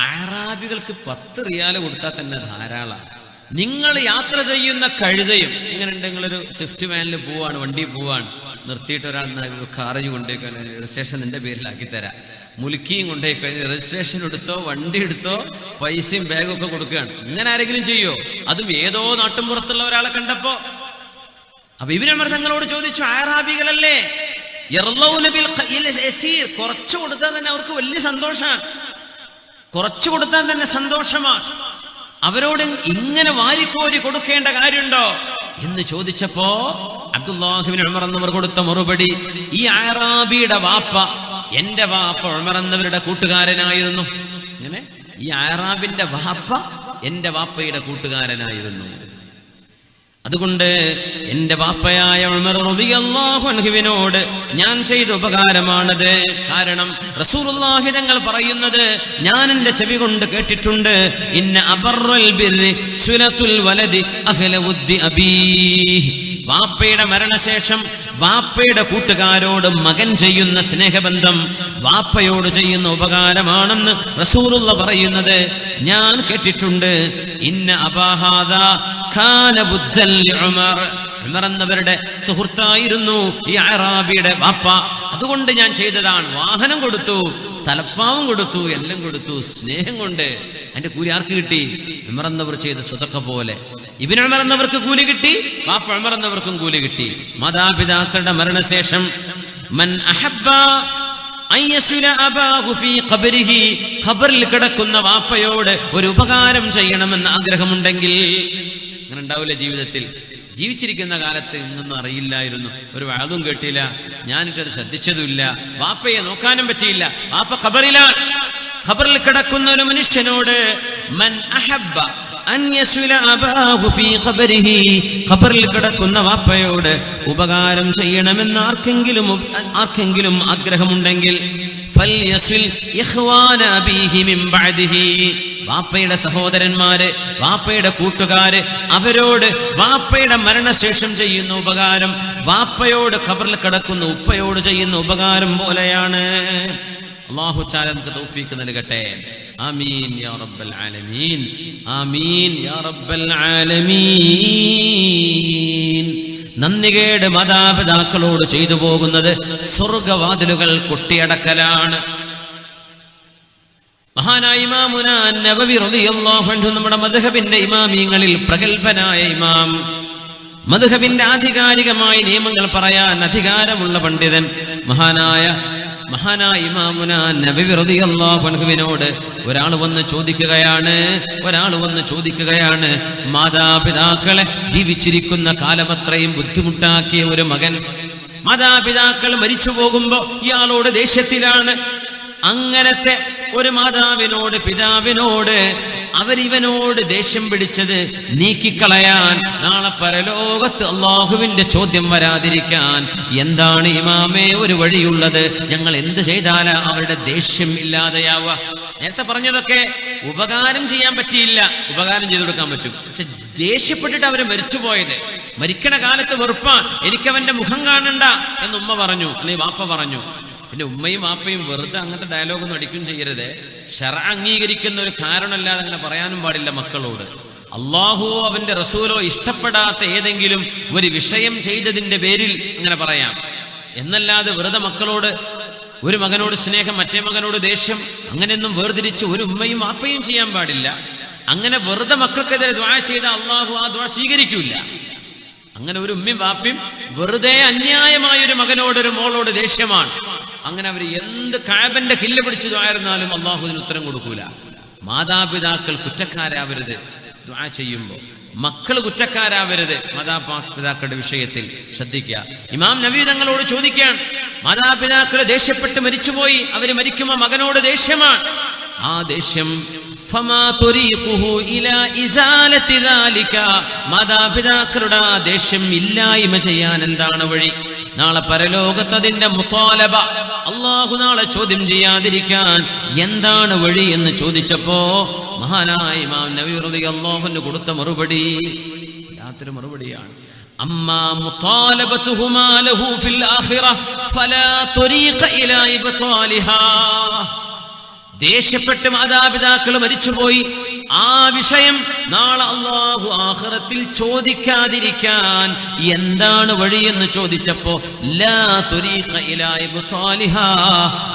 അറാബികൾക്ക് 10 റിയാൽ കൊടുത്താൽ തന്നെ ധാരാളം. നിങ്ങൾ യാത്ര ചെയ്യുന്ന കഴുതയും ഇങ്ങനെ ഉണ്ട്, നിങ്ങളൊരു സ്വിഫ്റ്റ് വാനിൽ പോവാണ്, വണ്ടി പോവാണ്, നിർത്തിയിട്ട് ഒരാൾ കാറേജ് കൊണ്ടുപോയി രജിസ്ട്രേഷൻ നിന്റെ പേരിലാക്കി തരാം, മുലുക്കിയും കൊണ്ടുപോയി കഴിഞ്ഞ് രജിസ്ട്രേഷൻ എടുത്തോ വണ്ടി എടുത്തോ പൈസയും ബാഗും ഒക്കെ കൊടുക്കുകയാണ്. ഇങ്ങനെ ആരെങ്കിലും ചെയ്യോ? അതും ഏതോ നാട്ടും പുറത്തുള്ള ഒരാളെ കണ്ടപ്പോ. അപ്പൊ ഇബ്നു ഉമർ തങ്ങളോട് ചോദിച്ചു, അറാബികളല്ലേ, കുറച്ചു കൊടുത്താൽ തന്നെ അവർക്ക് വലിയ സന്തോഷമാണ്, കുറച്ചു കൊടുത്താൽ തന്നെ സന്തോഷമാണ്, അവരോട് ഇങ്ങനെ വാരിക്കോരി കൊടുക്കേണ്ട കാര്യമുണ്ടോ എന്ന് ചോദിച്ചപ്പോ അബ്ദുല്ലാഹി ഇബ്നു ഉമർ എന്നവർ കൊടുത്ത മറുപടി, ഈ അറാബിയുടെ വാപ്പ എന്റെ വാപ്പ ഉമർ എന്നവരുടെ കൂട്ടുകാരനായിരുന്നു. ഇങ്ങനെ ഈ അറാബിന്റെ വാപ്പ എന്റെ വാപ്പയുടെ കൂട്ടുകാരനായിരുന്നു. അതുകൊണ്ട് എന്റെ വാപ്പയായ ഉമർ റളിയല്ലാഹു അൻഹുവിനോട് ഞാൻ ചെയ്ത ഉപകാരമാണത്. കാരണം റസൂലുള്ളാഹി തങ്ങൾ പറയുന്നത് ഞാൻ എന്റെ ചെവി കൊണ്ട് കേട്ടിട്ടുണ്ട്, ഇന്ന അബറൽ ബിർരി സുലത്തുൽ വലദി അഹ്ല ഉദ്ദി അബീഹി. വാപ്പയുടെ മരണശേഷം വാപ്പയുടെ കൂട്ടുകാരോട് മകൻ ചെയ്യുന്ന സ്നേഹബന്ധം വാപ്പയോട് ചെയ്യുന്ന ഉപകാരമാണെന്ന് റസൂലുള്ള പറയുന്നത് ഞാൻ കേട്ടിട്ടുണ്ട്. ഇന്ന അബാഹാദാ ഖാന ബുദ്ദൽ ലിഉമർ, ഉമർ എന്നവരുടെ സുഹൃത്തായിരുന്നു ഈ അറാബിയുടെ വാപ്പ. അതുകൊണ്ട് ഞാൻ ചെയ്തതാണ്. വാഹനം കൊടുത്തു, തലപ്പാവും കൊടുത്തു, എല്ലാം കൊടുത്തു, സ്നേഹം കൊണ്ട്. അതിന്റെ കൂലി ആർക്ക് കിട്ടി? ഉമർ എന്നവർ ചെയ്ത സദഖ പോലെ. ഇബ്നു ഉമർ എന്നവർക്ക് കൂലി കിട്ടി, വാപ്പ ഉമർ എന്നവർക്കും കൂലി കിട്ടി. മാതാപിതാക്കളുടെ മരണശേഷം മൻ അഹബ്ബ അയ്യസുല അബാഹു ഫീ ഖബരിഹി, ഖബറിൽ കിടക്കുന്ന വാപ്പയോട് ഒരു ഉപകാരം ചെയ്യണമെന്ന് ആഗ്രഹമുണ്ടെങ്കിൽ, അങ്ങനെ ഉണ്ടാവില്ല ജീവിതത്തിൽ. ജീവിച്ചിരിക്കുന്ന കാലത്ത് ഇന്നൊന്നും അറിയില്ലായിരുന്നു, ഒരു വാദവും കേട്ടില്ല, ഞാനിട്ടത് ശ്രദ്ധിച്ചതുമില്ല, വാപ്പയെ നോക്കാനും പറ്റിയില്ല. വാപ്പ ഖബറിലാണ്. ഖബറിൽ കിടക്കുന്ന ഒരു മനുഷ്യനോട് മൻ അഹബ്ബ അൻ യസുല അബാഹു ഫീ ഖബരിഹി, ഖബറിൽ കിടക്കുന്ന വാപ്പയോട് ഉപകാരം ചെയ്യണമെന്ന് ആർക്കെങ്കിലും ആഗ്രഹമുണ്ടെങ്കിൽ ഫൽയസുൽ ഇഖ്വാന അബീഹി മിൻ ബഅദിഹി, വാപ്പയുടെ സഹോദരന്മാര്, വാപ്പയുടെ കൂട്ടുകാര്, അവരോട് വാപ്പയുടെ മരണശേഷം ചെയ്യുന്ന ഉപകാരം വാപ്പയോട് ഖബറിൽ കിടക്കുന്ന ഉപ്പയോട് ചെയ്യുന്ന ഉപകാരം പോലെയാണ്. അല്ലാഹു തആല നമുക്ക് തൗഫീഖ് നൽകട്ടെ. ആമീൻ യാ റബ്ബൽ ആലമീൻ, ആമീൻ യാ റബ്ബൽ ആലമീൻ. നന്ദികേട് മാതാപിതാക്കളോട് ചെയ്തു പോകുന്നത് സ്വർഗവാതിലുകൾ കൊട്ടിയടക്കലാണ്. മഹാനായ ഇമാമുന നബവി റളിയല്ലാഹു അൻഹു, നമ്മുടെ മദ്ഹബിന്റെ ഇമാമിങ്ങളിൽ പ്രഗൽഭനായ ഇമാം, മദ്ഹബിന്റെ ആധികാരികമായ നിയമങ്ങൾ പറയാൻ അധികാരമുള്ള പണ്ഡിതൻ, മഹാനായ ഇമാമുന നബവി റളിയല്ലാഹു അൻഹുവിനോട് ഒരാൾ വന്ന് ചോദിക്കുകയാണ്, മാതാപിതാക്കളെ ജീവിച്ചിരിക്കുന്ന കാലമത്രയും ബുദ്ധിമുട്ടാക്കിയ ഒരു മകൻ മാതാപിതാക്കൾ മരിച്ചു പോകുമ്പോ ഇയാളോട് ദേഷ്യത്തിലാണ്. അങ്ങനത്തെ ഒരു മാതാവിനോട്, പിതാവിനോട് അവരിവനോട് ദേഷ്യം പിടിച്ചത് നീക്കിക്കളയാൻ, നാളെ പരലോകത്ത് അള്ളാഹുവിന്റെ ചോദ്യം വരാതിരിക്കാൻ എന്താണ് ഇമാമേ ഒരു വഴിയുള്ളത്? ഞങ്ങൾ എന്ത് ചെയ്താലാ അവരുടെ ദേഷ്യം ഇല്ലാതെയാവുക? നേരത്തെ പറഞ്ഞതൊക്കെ ഉപകാരം ചെയ്യാൻ പറ്റിയില്ല, ഉപകാരം ചെയ്തു കൊടുക്കാൻ പറ്റും. പക്ഷെ ദേഷ്യപ്പെട്ടിട്ട് അവര് മരിച്ചുപോയത്, മരിക്കണ കാലത്ത് വെറുപ്പാൻ, എനിക്കവന്റെ മുഖം കാണണ്ട എന്ന് ഉമ്മ പറഞ്ഞു, അല്ലെങ്കിൽ വാപ്പ പറഞ്ഞു. പിന്നെ ഉമ്മയും വാപ്പയും വെറുതെ അങ്ങനത്തെ ഡയലോഗൊന്നും അടിക്കും ചെയ്യരുത്. ശർഅ അംഗീകരിക്കുന്ന ഒരു കാരണമല്ലാതെ അങ്ങനെ പറയാനും പാടില്ല മക്കളോട്. അള്ളാഹുവോ അവന്റെ റസൂലോ ഇഷ്ടപ്പെടാത്ത ഏതെങ്കിലും ഒരു വിഷയം ചെയ്തതിന്റെ പേരിൽ അങ്ങനെ പറയാം എന്നല്ലാതെ വെറുതെ മക്കളോട്, ഒരു മകനോട് സ്നേഹം, മറ്റേ മകനോട് ദേഷ്യം, അങ്ങനെയൊന്നും വേർതിരിച്ച് ഒരു ഉമ്മയും വാപ്പയും ചെയ്യാൻ പാടില്ല. അങ്ങനെ വെറുതെ മക്കൾക്കെതിരെ ദുആ ചെയ്ത അള്ളാഹു ആ ദുആ സ്വീകരിക്കൂല. അങ്ങനെ ഒരു ഉമ്മയും വാപ്പയും വെറുതെ അന്യായമായ ഒരു മകനോട്, ഒരു മോളോട് ദേഷ്യമാണ്, അങ്ങനെ അവർ എന്ത് കഅബന്റെ കില്ല പിടിച്ചു ദുആയിരുന്നാലും അള്ളാഹു ഇതിന് ഉത്തരം കൊടുക്കൂല. മാതാപിതാക്കൾ കുറ്റക്കാരാവരുത് ദുആ ചെയ്യുമ്പോൾ, മക്കൾ കുറ്റക്കാരാവരുത് മാതാപിതാക്കളുടെ വിഷയത്തിൽ ശ്രദ്ധിക്കുക. ഇമാം നബവി തങ്ങളോട് ചോദിക്കാൻ, മാതാപിതാക്കൾ ദേഷ്യപ്പെട്ട് മരിച്ചുപോയി, അവര് മരിക്കുമ്പോ മകനോട് ദേഷ്യമാണ്, ആ ദേഷ്യം മാതാപിതാക്കളുടെ ആ ദേഷ്യം ഇല്ലായ്മ ചെയ്യാൻ എന്താണ് വഴി? നാളെ പരലോകത്ത് അതിന്റെ മുത്താലബ, അള്ളാഹു നാളെ ചോദ്യം ചെയ്യാതിരിക്കാൻ എന്താണ് വഴി എന്ന് ചോദിച്ചപ്പോ മഹാനായ ഇമാം നബവി റളിയല്ലാഹു അൻഹു കൊടുത്ത മറുപടി യാതൊരു മറുപടിയാണ്. അമ്മാ മുത്താലബതുഹുമാ ലഹു ഫിൽ ആഖിറ ഫലാ ത്വരീഖ ഇലാ ഇബ്താലിഹാ, ദേഷ്യപ്പെട്ട് മാതാപിതാക്കൾ മരിച്ചുപോയി, ആ വിഷയം നാളെ അല്ലാഹു ആഖിറത്തിൽ ചോദിക്കാതിരിക്കാൻ എന്താണ് വഴിയെന്ന് ചോദിച്ചപ്പോ ലാ തുരീഖ ഇലാ ഇബ്താലിഹാ,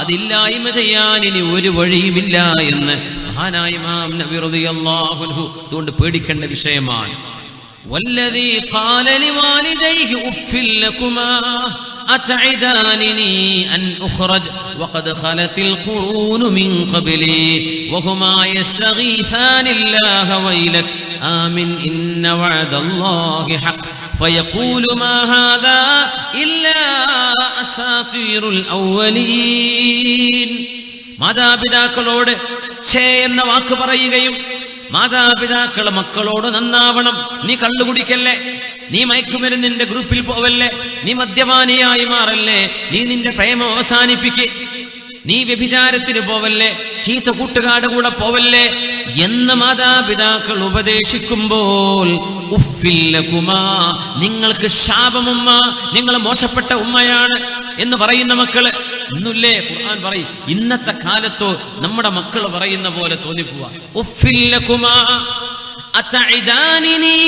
അതില്ലായ്മ ചെയ്യാൻ ഇനി ഒരു വഴിയുമില്ല എന്ന് മഹാനായ ഇമാം നബവി റളിയല്ലാഹു അൻഹു അതുകൊണ്ട് പേടിക്കേണ്ട വിഷയമാണ്. വല്ലദീ ഖാല ലിവാലിദൈഹി ഉഫ്ഫിൽ ലകുമാ أتعدانني أن أخرج وقد خلت القرون من قبلي وهما يستغيثان الله ويلك آمن إن وعد الله حق فيقول ما هذا إلا أساطير الأولين. മാതാപിതാക്കളോട് ഛേ എന്ന വാക്ക് പറയുകയും, മാതാപിതാക്കളെ മക്കളോട് നന്നാവണം, നീ കള്ളുകുടിക്കല്ലേ, നീ മയക്കുമരുന്നിന്റെ ഗ്രൂപ്പിൽ പോവല്ലേ, നീ മദ്യപാനിയായി മാറല്ലേ, നീ നിന്റെ പ്രേമം അവസാനിപ്പിക്ക്, നീ വ്യഭിചാരത്തിന് പോവല്ലേ, ചീത്ത കൂട്ടുകാരുടെ കൂടെ പോവല്ലേ എന്ന് മാതാപിതാക്കൾ ഉപദേശിക്കുമ്പോൾ ഉഫില്ലകുമാ, നിങ്ങൾക്ക് ശാപമുമ്മ, നിങ്ങൾ മോശപ്പെട്ട ഉമ്മയാണ് എന്ന് പറയുന്ന മക്കള് ഇന്നില്ലേ? ഖുർആൻ പറയും ഇന്നത്തെ കാലത്തോ നമ്മുടെ മക്കൾ പറയുന്ന പോലെ തോന്നിപ്പോവാ. ഉഫില്ലകുമാ അതഇദാനിനി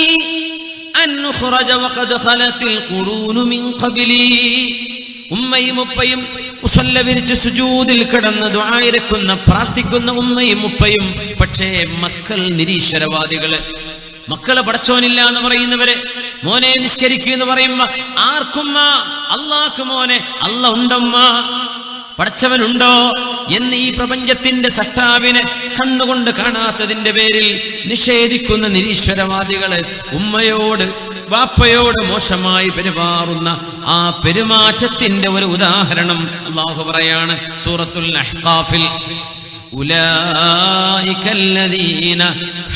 അൻ ഖുറജ വഖദ് ഖലത്തിൽ ഖുറൂനു മിൻ ഖബ്ലി. ഉമ്മയും ഉപ്പയും മുസല്ല വിരിച്ച് സുജൂദിൽ കിടന്ന് ദുആ ഇരക്കുന്ന പ്രാർത്ഥിക്കുന്ന ഉമ്മയും ഉപ്പയും. പക്ഷേ മക്കൾ നിരീശ്വരവാദികള്, മക്കളെ പടച്ചോനില്ല എന്ന് പറയുന്നവര്, മോനെ നിസ്കരിക്കുക എന്ന് പറയുമ്പോ ആർക്കുമ്മ? അല്ലാഹ്ക്ക് മോനെ, അല്ല ഉണ്ടമ്മ, പടച്ചവനുണ്ടോ എന്ന് ഈ പ്രപഞ്ചത്തിന്റെ സട്ടാവിനെ കണ്ണുകൊണ്ട് കാണാത്തതിന്റെ പേരിൽ നിഷേധിക്കുന്ന നിരീശ്വരവാദികള് ഉമ്മയോട് വാപ്പയോട് മോശമായി പെരുമാറുന്ന ആ പെരുമാറ്റത്തിന്റെ ഒരു ഉദാഹരണം അല്ലാഹു പറയാണ് സൂറത്തുൽ അഹ്ഖാഫിൽ. ഉലൈക الذين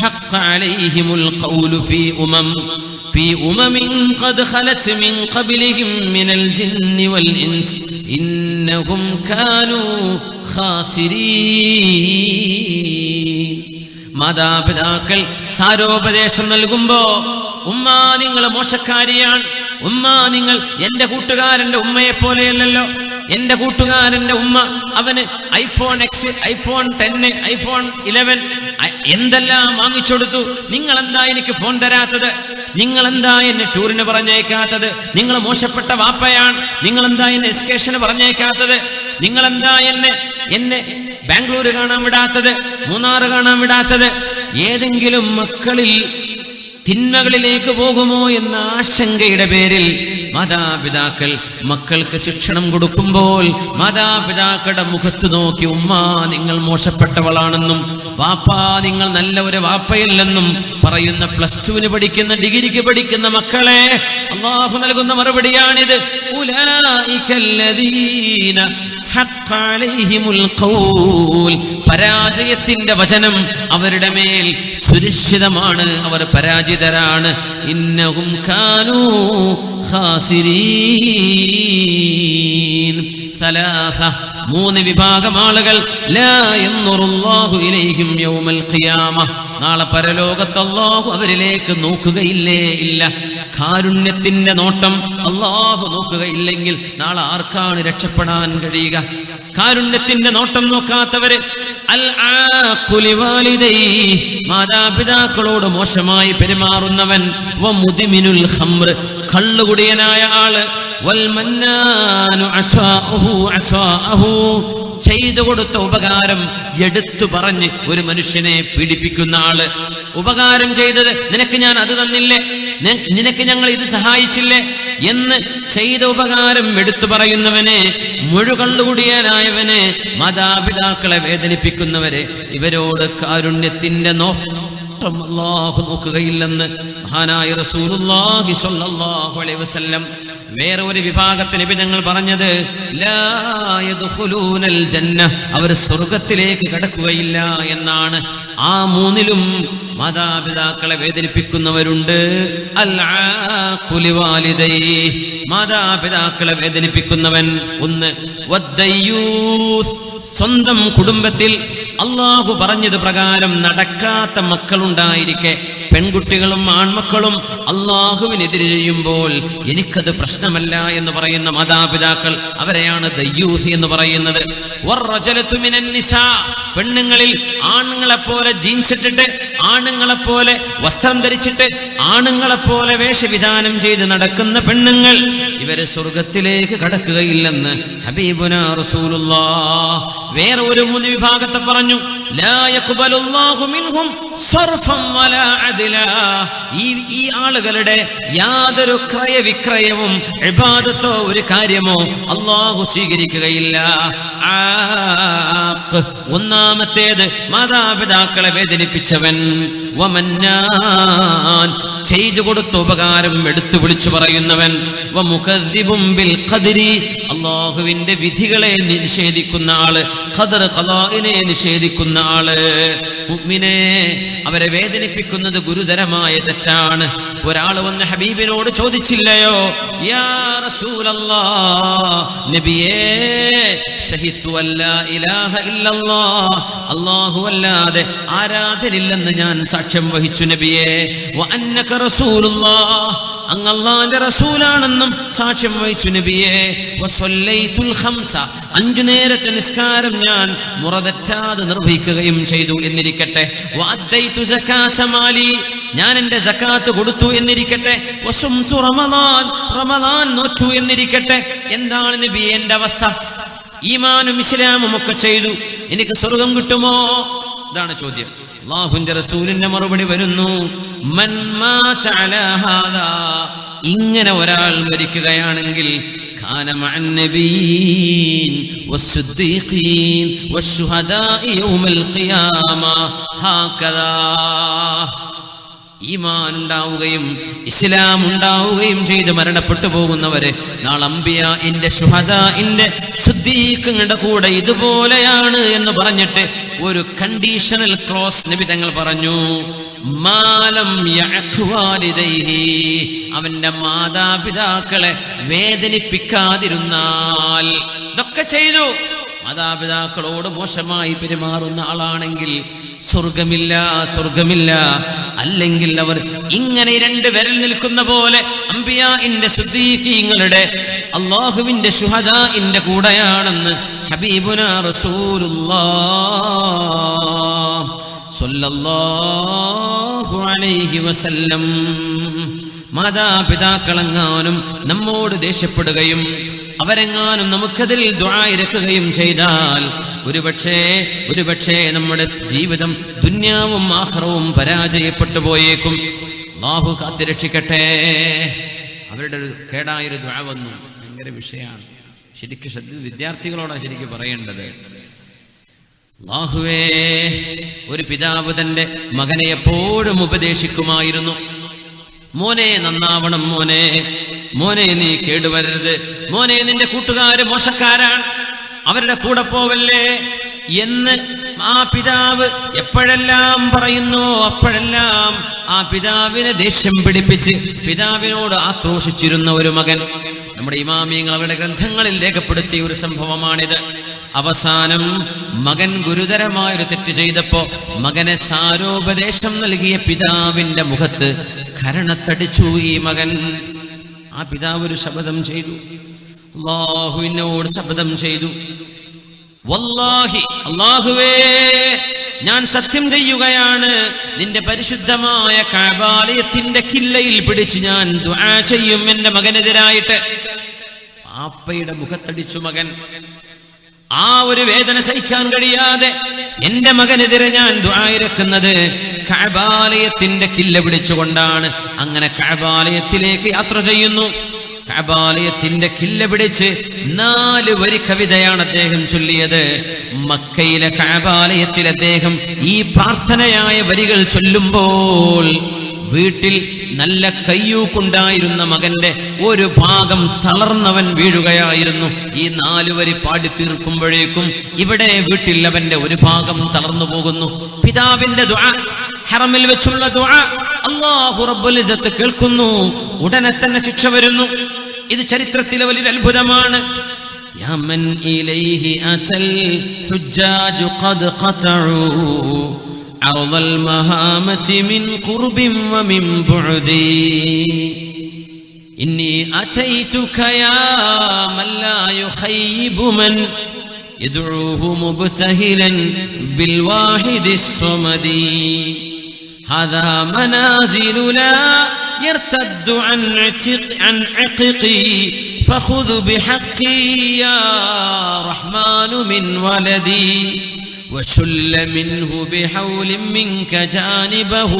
حق عليهم القول في قد خلت من قبلهم من الجن والإنس إنهم كانوا خاسرين. മാതാപിതാക്കൾ സാരോപദേശം നൽകുമ്പോ ഉമ്മ നിങ്ങൾ മോശക്കാരിയാണ്, ഉമ്മ നിങ്ങൾ എന്റെ കൂട്ടുകാരന്റെ ഉമ്മയെ പോലെയല്ലല്ലോ. എന്റെ കൂട്ടുകാരന്റെ ഉമ്മ അവന് ഐഫോൺ X, ഐഫോൺ 10, ഐഫോൺ 11 എന്തെല്ലാം വാങ്ങിച്ചെടുത്തു. നിങ്ങൾ എന്താ എനിക്ക് ഫോൺ തരാത്തത്? നിങ്ങൾ എന്താ എന്നെ ടൂറിന് പറഞ്ഞേക്കാത്തത്? നിങ്ങൾ മോശപ്പെട്ട വാപ്പയാണ്. നിങ്ങൾ എന്താ എന്നെ എസ്കേഷന് പറഞ്ഞേക്കാത്തത്? നിങ്ങൾ എന്താ എന്നെ ബാംഗ്ലൂർ കാണാൻ വിടാത്തത്, മൂന്നാർ കാണാൻ വിടാത്തത്? ഏതെങ്കിലും മക്കളിൽ തിന്മകളിലേക്ക് പോകുമോ എന്ന ആശങ്കയുടെ പേരിൽ മാതാപിതാക്കൾ മക്കൾക്ക് ശിക്ഷണം കൊടുക്കുമ്പോൾ മാതാപിതാക്കളുടെ മുഖത്ത് നോക്കി ഉമ്മ നിങ്ങൾ മോശപ്പെട്ടവളാണെന്നും വാപ്പാ നിങ്ങൾ നല്ല ഒരു വാപ്പയല്ലെന്നും പറയുന്ന +2 പഠിക്കുന്ന, ഡിഗ്രിക്ക് പഠിക്കുന്ന മക്കളെ അല്ലാഹു നൽകുന്ന മറുപടിയാണിത്. ഉലൈകല്ലദീന ഹഖ്ഖ അലൈഹിമുൽ ഖൗൽ, പരാജയത്തിന്റെ വചനം അവരുടെ മേൽ സുരക്ഷിതമാണ്, അവർ പരാജിതരാണ്. ഇന്നഹും കാനൂ ഖാസിരീൻ. ثلاثة, 3 വിഭാഗം ആളുകൾ ലാ യൻദുറുല്ലാഹു ഇലൈഹിം യൗമൽ ഖിയാമ, നാളെ പരലോകത്ത് അല്ലാഹു അവരിലേക്ക് നോക്കുകയില്ലേ ഇല്ല. കാരുണ്യത്തിന്റെ നോട്ടം അല്ലാഹു നോക്കുകയില്ലെങ്കിൽ നാളെ ആർക്കാണ് രക്ഷപ്പെടാൻ കഴിയുക? കാരുണ്യത്തിന്റെ നോട്ടം നോക്കാത്തവര് അൽ ആഖുലി വാലിദൈഹി, മാതാപിതാക്കളോട് മോശമായി പെരുമാറുന്നവൻ, വ മുദ്മിനുൽ ഖംർ, കള്ളുകുടിയനായ ആള്, വൽ മന്നാനു അതാഅഹു, ചെയ്തു കൊടുത്ത ഉപകാരം എടുത്തു പറഞ്ഞ് ഒരു മനുഷ്യനെ പീഡിപ്പിക്കുന്ന ആള്. ഉപകാരം ചെയ്തത് നിനക്ക് ഞാൻ അത് തന്നില്ലേ, നിനക്ക് ഞങ്ങൾ ഇത് സഹായിച്ചില്ലേ എന്ന് ചെയ്ത ഉപകാരം എടുത്തു പറയുന്നവനെ, മുഴുകള്ളുകുടിയനായവനെ, മാതാപിതാക്കളെ വേദനിപ്പിക്കുന്നവരെ, ഇവരോട് കാരുണ്യത്തിന്റെ നോട്ടം അല്ലാഹു നോക്കുകയില്ലെന്ന് മഹാനായ റസൂലുള്ളാഹി സ്വല്ലല്ലാഹു അലൈഹി വസല്ലം. വേറെ ഒരു വിഭാഗത്തിന് നബി ഞങ്ങൾ പറഞ്ഞത് ലാ യദ്ഖുലൂനൽ ജന്ന, അവർ സ്വർഗ്ഗത്തിലേക്ക് കടക്കുകയില്ല എന്നാണ്. ആ 3ലും മാതാപിതാക്കളെ വേദനിപ്പിക്കുന്നവരുണ്ട്. അൽ ആഖുലി വാലിദൈഹി, മാതാപിതാക്കളെ വേദനിപ്പിക്കുന്നവൻ. 1 വദ്ദയ്യൂസ്, സ്വന്തം കുടുംബത്തിൽ അല്ലാഹു പറഞ്ഞത് പ്രകാരം നടക്കാത്ത മക്കളുണ്ടായിരിക്കെ പെൺകുട്ടികളും ആൺമക്കളും അല്ലാഹുവിനെതിരെ ചെയ്യുമ്പോൾ എനിക്കത് പ്രശ്നമല്ല എന്ന് പറയുന്ന മാതാപിതാക്കൾ, അവരെയാണ് ദയ്യൂസ് എന്ന് പറയുന്നത്. വറജലതു മിനൻ നിസാ, പെണ്ണുങ്ങളിൽ ആണുങ്ങളെപ്പോലെ ജീൻസ് ഇട്ടിട്ട്, ആണുങ്ങളെപ്പോലെ വസ്ത്രം ധരിച്ചിട്ട്, ആണുങ്ങളെപ്പോലെ വേഷവിധാനം ചെയ്ത് നടക്കുന്ന പെണ്ണുങ്ങൾ, ഇവര് സ്വർഗത്തിലേക്ക് കടക്കുകയില്ലെന്ന് ഹബീബുനാ റസൂലുള്ളാഹ്. വേറെ ഒരു 3 വിഭാഗത്തെ പറഞ്ഞു, ലാ യഖ്ബലുല്ലാഹു മിൻഹും സർഫൻ വലാ അദ്ലാ, ഈ ആളുകളുടെ യാതൊരു ക്രയവിക്രയവും ഇബാദത്തോ ഒരു കാര്യമോ അല്ലാഹു സ്വീകരിക്കുകയില്ല. ആഖ്, ഒന്നാമത്തേത് മാതാപിതാക്കളെ വേദനിപ്പിച്ചവൻ. വമന്നാൻ, ചെയ്തു കൊടുത്ത ഉപകാരം എടുത്തു വിളിച്ചു പറയുന്നവൻ, വമുകദ്ദിബും ബിൽ ഖദ്രി, അല്ലാഹുവിന്റെ വിധികളെ നിഷേധിക്കുന്ന ആള്, ഖദർ ഖലാഇനെ നിഷേധിക്കുന്ന ആള്. മുഅ്മിനെ, അവരെ വേദനിപ്പിക്കുന്നത് ഗുരുതരമായ തെറ്റാണ്. ഒരാൾ വന്ന് ഹബീബിനോട് ചോദിച്ചില്ലയോ, യാ റസൂലല്ലാഹ്, നബിയേ, ഷഹിദു അല്ലാ ഇലാഹ ഇല്ലല്ലാഹ്, അല്ലാഹു അല്ലാതെ ആരാധനില്ലെന്ന് ഞാൻ സാക്ഷ്യം വഹിച്ചു നബിയേ, വ അന്നക റസൂലുള്ളാഹ്, അങ്ങ് അല്ലാഹുവിന്റെ റസൂലാണെന്നും സാക്ഷ്യം വഹിച്ചു നബിയേ, വസല്ലൈതുൽ ഖംസ, 5 നേരത്തെ നിസ്കാരം ഞാൻ മുറതെറ്റാതെ നിർവഹിക്കുകയും ചെയ്തു എന്നിരിക്കട്ടെ, വഅദ്ദൈതു സകാത മാലി, ഞാൻ എൻ്റെ സകാത്ത് കൊടുത്തു എന്നിരിക്കട്ടെ, വസുംതു റമളാൻ, റമളാൻ നോറ്റു എന്നിരിക്കട്ടെ. എന്താണ് നബിയേ എൻ്റെ അവസ്ഥ? ഈമാനും ഇസ്ലാമും ഒക്കെ ചെയ്തു, എനിക്ക് സ്വർഗം കിട്ടുമോ? ഇതാണ് ചോദ്യം. അല്ലാഹുവിന്റെ റസൂലിന്റെ മറുപടി വരുന്നു, മൻ മാത അലാ ഹാദാ, ഇങ്ങനെ ഒരാൾ മരിക്കുകയാണെങ്കിൽ കാന മഅൻ നബിയ്യീൻ വസ്സിദ്ദീഖീൻ വശുഹദാഇ യൗമൽ ഖിയാമ ഹാകദാ. ഈമാൻ ഉണ്ടാവുകയും ഇസ്ലാം ഉണ്ടാവുകയും ചെയ്ത് മരണപ്പെട്ടു പോകുന്നവരെ നാളെ അംബിയാഇന്റെ ശുഹദാഇന്റെ സിദ്ദീഖുകളുടെ കൂടെ ഇതുപോലെയാണ് എന്ന് പറഞ്ഞിട്ട് ഒരു കണ്ടീഷണൽ ക്ലോസ് നബി തങ്ങൾ പറഞ്ഞു, മാലം യഅഖ് വാലിദൈഹി, അവന്റെ മാതാപിതാക്കളെ വേദനിപ്പിക്കാതിരുന്നാൽ. ഇതൊക്കെ ചെയ്തു, മാതാപിതാക്കളോട് മോശമായി പെരുമാറുന്ന ആളാണെങ്കിൽ സ്വർഗമില്ല, സ്വർഗമില്ല. അല്ലെങ്കിൽ അവർ ഇങ്ങനെ 2 വിരൽ നിൽക്കുന്ന പോലെ അംബിയാഇന്റെ സിദ്ദീഖീങ്ങളുടെ അല്ലാഹുവിന്റെ ശുഹദാഇന്റെ കൂടെയാണെന്ന് ഹബീബുനാ റസൂലുള്ളാഹ് സ്വല്ലല്ലാഹു അലൈഹി വസല്ലം. മാതാപിതാക്കളെങ്ങാനും നമ്മോട് ദേഷ്യപ്പെടുകയും അവരെങ്ങാനും നമുക്കതിൽ ദുആ ഇറക്കുകയും ചെയ്താൽ ഒരുപക്ഷേ നമ്മുടെ ജീവിതം ദുന്യാവും ആഖിറവും പരാജയപ്പെട്ടു പോയേക്കും. അല്ലാഹു കാത്തുരക്ഷിക്കട്ടെ. അവരുടെ ഒരു കേടായൊരു ദുആ വന്നു, ഭയങ്കര വിഷയമാണ്. ശരിക്കും വിദ്യാർത്ഥികളോടാണ് ശരിക്കും പറയേണ്ടത്. അല്ലാഹുവേ, ഒരു പിതാവ് തന്റെ മകനെ എപ്പോഴും ഉപദേശിക്കുമായിരുന്നു, മോനെ നന്നാവണം, മോനെ, മോനെ നീ കേടുവരരുത്, മോനെ നിന്റെ കൂട്ടുകാര് മോശക്കാരാണ്, അവരുടെ കൂടെ പോവല്ലേ എന്ന് ആ പിതാവ് എപ്പോഴെല്ലാം പറയുന്നു അപ്പോഴെല്ലാം ആ പിതാവിനെ ദേഷ്യം പിടിപ്പിച്ച് പിതാവിനോട് ആക്രോശിച്ചിരുന്ന ഒരു മകൻ. നമ്മുടെ ഇമാമിയങ്ങൾ അവരുടെ ഗ്രന്ഥങ്ങളിൽ രേഖപ്പെടുത്തിയ ഒരു സംഭവമാണിത്. അവസാനം മകൻ ഗുരുതരമായൊരു തെറ്റ് ചെയ്തപ്പോ മകനെ സാരോപദേശം നൽകിയ പിതാവിന്റെ മുഖത്ത് കരണത്തടിച്ചു ഈ മകൻ. ആ പിതാവ് ഒരു ശപഥം ചെയ്തു, അല്ലാഹുവിനോട് ശപഥം ചെയ്തു, വല്ലാഹി, അല്ലാഹുവേ, ഞാൻ സത്യം ചെയ്യുകയാണ്, നിന്റെ പരിശുദ്ധമായ കഅബാലയത്തിന്റെ കില്ലയിൽ പിടിച്ച് ഞാൻ ദുആ ചെയ്യും എന്റെ മകനെതിരായിട്ട്. പാപ്പയുടെ മുഖത്തടിച്ചു മകൻ. ആ ഒരു വേദന സഹിക്കാൻ കഴിയാതെ എന്റെ മകനെതിരെ ഞാൻ ദുആ ഇറക്കുന്നത് കഅബാലയത്തിന്റെ കില്ല പിടിച്ചുകൊണ്ടാണ്. അങ്ങനെ കഅബാലയത്തിലേക്ക് യാത്ര ചെയ്യുന്നു. കഅബാലയത്തിന്റെ കില്ല പിടിച്ച് 4 വരി കവിതയാണ് അദ്ദേഹം ചൊല്ലിയത്. മക്കയിലെ കഅബാലയത്തിൽ അദ്ദേഹം ഈ പ്രാർത്ഥനയായ വരികൾ ചൊല്ലുമ്പോൾ വീട്ടിൽ നല്ല കയ്യൂക്കുണ്ടായിരുന്ന മകന്റെ ഒരു ഭാഗം തളർന്നവൻ വീഴുകയായിരുന്നു. ഈ 4 വരി പാടി തീർക്കുമ്പോഴേക്കും ഇവിടെ വീട്ടിൽ അവന്റെ ഒരു ഭാഗം തളർന്നു പോകുന്നു. പിതാവിന്റെ ദുആ, ഹറമിൽ വെച്ചുള്ള ദുആ അല്ലാഹു റബ്ബുൽ ഇസ്സത്ത് കേൾക്കുന്നു. ഉടനെ തന്നെ ശിക്ഷ വരുന്നു. ഇത് ചരിത്രത്തിലെ വലിയൊരു അത്ഭുതമാണ്. യാ മൻ ഇലൈഹി അതൽ ഹുജ്ജാജു ഖദ് ഖതഉ عرض المهامة من قرب ومن بعد إني أتيتك يا من لا يخيب من يدعوه مبتهلا بالواحد الصمد هذا منازل لا يرتد عن عققي فخذ بحقي يا رحمن من ولدي وشل منه بحول منك جانبه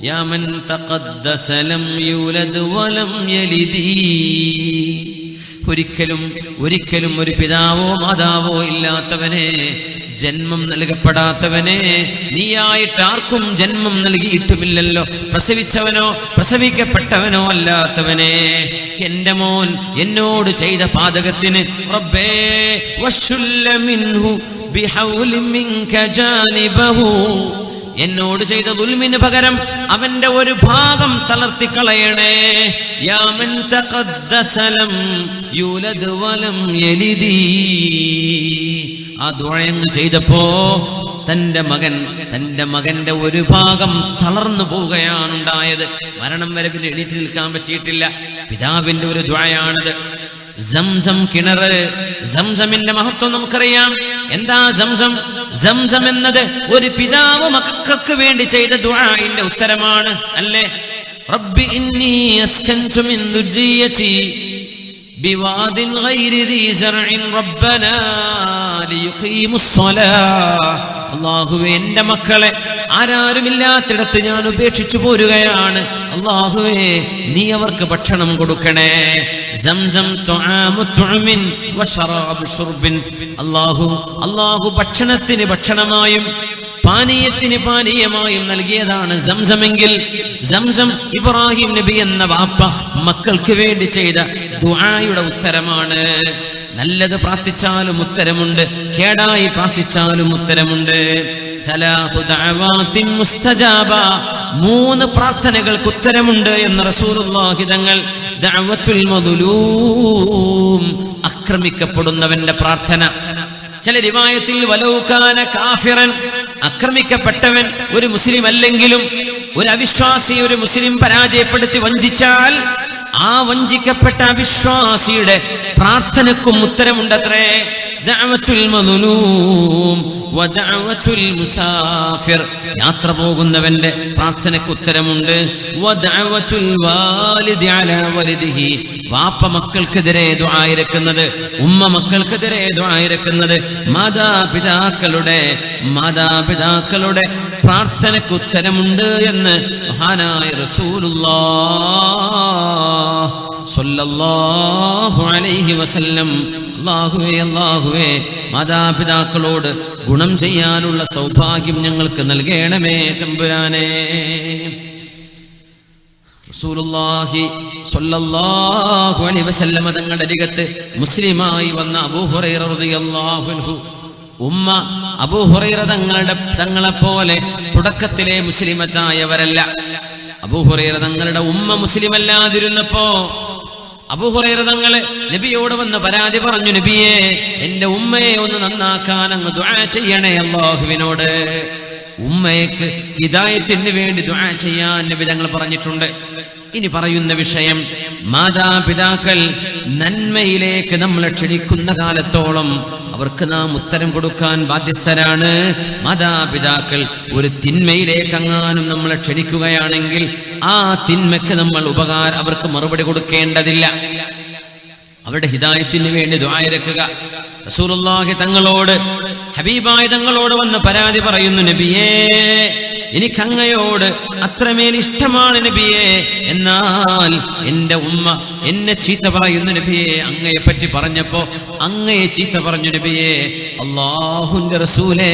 يا من تقدس لم يولد ولم يلد. ഒരിക്കലും ഒരു പിതാവോ മാതാവോ ഇല്ലാത്തവനെ ജന്മം നൽകപ്പെടാത്തവനെ, നീയായിട്ട് ആർക്കും ജന്മം നൽകിയിട്ടുമില്ലല്ലോ. പ്രസവിച്ചവനോ പ്രസവിക്കപ്പെട്ടവനോ അല്ലാത്തവനെ, എന്റെ മോൻ എന്നോട് ചെയ്ത പാതകത്തിന് റബ്ബേ വശുല്ല മിൻഹു ബിഹൗലിൻ മിൻക ജാനിബഹു, എന്നോട് ചെയ്ത ദുൽമിന് പകരം അവന്റെ ഒരു ഭാഗം തളർത്തിക്കളയണേ. യാ മൻ തഖദ്ദസ ലം യൂലദ് വലം യലിദി. ആ ദുആയങ്ങ് ചെയ്തപ്പോ തന്റെ മകന്റെ ഒരു ഭാഗം തളർന്നു പോവുകയാണ് ഉണ്ടായത്. മരണം വരെ പിന്നെ എണീറ്റ് നിൽക്കാൻ പറ്റിയിട്ടില്ല. പിതാവിന്റെ ഒരു ദുആയാണിത്. സംസം കിണറ്, സംസമിന്റെ മഹത്വം നമുക്കറിയാം. എന്താ സംസം? സംസം എന്നത് ഒരു പിതാവ് മക്കൾക്ക് വേണ്ടി ചെയ്ത ദുആഇന്റെ ഉത്തരമാണ്, അല്ലേ? റബ്ബി ഇന്നി അസ്കൻതു മിൻ ദുർരിയതി ബിവാദിൻ ഗൈരി ദീ സറഇൻ റബ്ബനാ ലിയുഖീമുസ് സ്വലാഹ്. അല്ലാഹുവേ, എൻ്റെ മക്കളെ ആരാരുമില്ലാത്തിടത്ത് ഞാൻ ഉപേക്ഷിച്ചു പോരുകയാണ്. അല്ലാഹുവേ, നീ അവർക്ക് ഭക്ഷണം കൊടുക്കണേ. സംസം തുആമു തുഅമിൻ വശറാബു ശുർബിൻ. അല്ലാഹു ഭക്ഷണത്തിന് ഭക്ഷണമായും പാനീയത്തിന് പാനീയമായും നൽകിയതാണ് സംസമെങ്കിൽ, സംസം ഇബ്രാഹിം നബി എന്ന വാപ്പ മക്കൾക്ക് വേണ്ടി ചെയ്ത ദുആയുടെ ഉത്തരമാണ്. നല്ലത് പ്രാർത്ഥിച്ചാലും ഉത്തരമുണ്ട്, കേടായി പ്രാർത്ഥിച്ചാലും ഉത്തരമുണ്ട്. സലാസു ദഅവാതിൻ മുസ്തജാബ, 3 പ്രാർത്ഥനകൾക്ക് ഉത്തരമുണ്ട് എന്ന് റസൂലുള്ളാഹി തങ്ങൾ. ദഅവത്തുൽ മദ്ലൂം, ആക്രമിക്കപ്പെടുന്നവന്റെ പ്രാർത്ഥന. ചില റിവായത്തിൽ വലൗകാന കാഫിറൻ, ആക്രമിക്കപ്പെട്ടവൻ ഒരു മുസ്ലിം അല്ലെങ്കിലും ഒരു അവിശ്വാസി ഒരു മുസ്ലിം പരാജയപ്പെടുത്തി വഞ്ചിച്ചാൽ ആ വഞ്ചിക്കപ്പെട്ട അവിശ്വാസിയുടെ പ്രാർത്ഥനക്കും ഉത്തരമുണ്ടത്രേ. ദഅവത്തുൽ മദ്ലൂം വദഅവത്തുൽ മുസാഫിർ, യാത്ര പോകുന്നവന്റെ പ്രാർത്ഥനയ്ക്ക് ഉത്തരമുണ്ട്. വദഅവത്തുൽ വാലിദി അലാ വലിദിഹി, വാപ്പ മക്കൾക്കെതിരെ ദുആ ഇരക്കുന്നത്, ഉമ്മ മക്കൾക്കെതിരെ ദുആ ഇരക്കുന്നത്, മാതാപിതാക്കളുടെ പ്രാർത്ഥനയ്ക്ക് ഉത്തരമുണ്ട് എന്ന് മഹാനായ റസൂലുള്ളാഹി സ്വല്ലല്ലാഹു അലൈഹി വസല്ലം. അല്ലാഹുവേ, മാതാപിതാക്കളോട് ഗുണം ചെയ്യാനുള്ള സൗഭാഗ്യം ഞങ്ങൾക്ക് നൽകണമേ തമ്പുരാനേ. റസൂലുള്ളാഹി സ്വല്ലല്ലാഹു അലൈഹി വസല്ലം തങ്ങളുടെ അരികത്ത് മുസ്ലിമായി വന്ന അബൂ ഹുറൈറ റളിയല്ലാഹു അൻഹു, ഉമ്മ അബൂ ഹുറൈറ തങ്ങളെപ്പോലെ തുടക്കത്തിലെ മുസ്ലിമത്തായവരല്ല. അബൂ ഹുറൈറ തങ്ങളുടെ ഉമ്മ മുസ്ലിമല്ലാതിരുന്നപ്പോ അബൂ ഹുറൈറ തങ്ങള് നബിയോട് വന്ന് പരാതി പറഞ്ഞു, നബിയേ, എന്റെ ഉമ്മയെ ഒന്ന് നന്നാക്കാൻ അങ്ങ് ദുആ ചെയ്യണേ അല്ലാഹുവിനോട്. ഉമ്മയ്ക്ക് ഹിദായത്തിന് വേണ്ടി ദുആ ചെയ്യാൻ നബി തങ്ങൾ പറഞ്ഞിട്ടുണ്ട്. ഇനി പറയുന്ന വിഷയം, മാതാപിതാക്കൾ നന്മയിലേക്ക് നമ്മളെ ക്ഷണിക്കുന്ന കാലത്തോളം അവർക്ക് നാം ഉത്തരം കൊടുക്കാൻ ബാധ്യസ്ഥരാണ്. മാതാപിതാക്കൾ ഒരു തിന്മയിലേക്കെങ്ങാനും നമ്മളെ ക്ഷണിക്കുകയാണെങ്കിൽ ആ തിന്മയ്ക്ക് നമ്മൾ അവർക്ക് മറുപടി കൊടുക്കേണ്ടതില്ല. അവരുടെ ഹിദായത്തിന് വേണ്ടി ദുആ ഇരക്കുക. റസൂലുള്ളാഹി തങ്ങളോട്, ഹബീബായ തങ്ങളോട് വന്ന് പരാതി പറയുന്നു, നബിയേ, എനിക്ക് അങ്ങയോട് അത്രമേൽ ഇഷ്ടമാണ് നബിയേ, എന്നാൽ എന്റെ ഉമ്മ എന്നെ ചീത്ത പറയുന്നു നബിയേ. അങ്ങയെ പറ്റി പറഞ്ഞപ്പോ അങ്ങയെ ചീത്ത പറഞ്ഞു നബിയേ. അല്ലാഹുവിന്റെ റസൂലേ,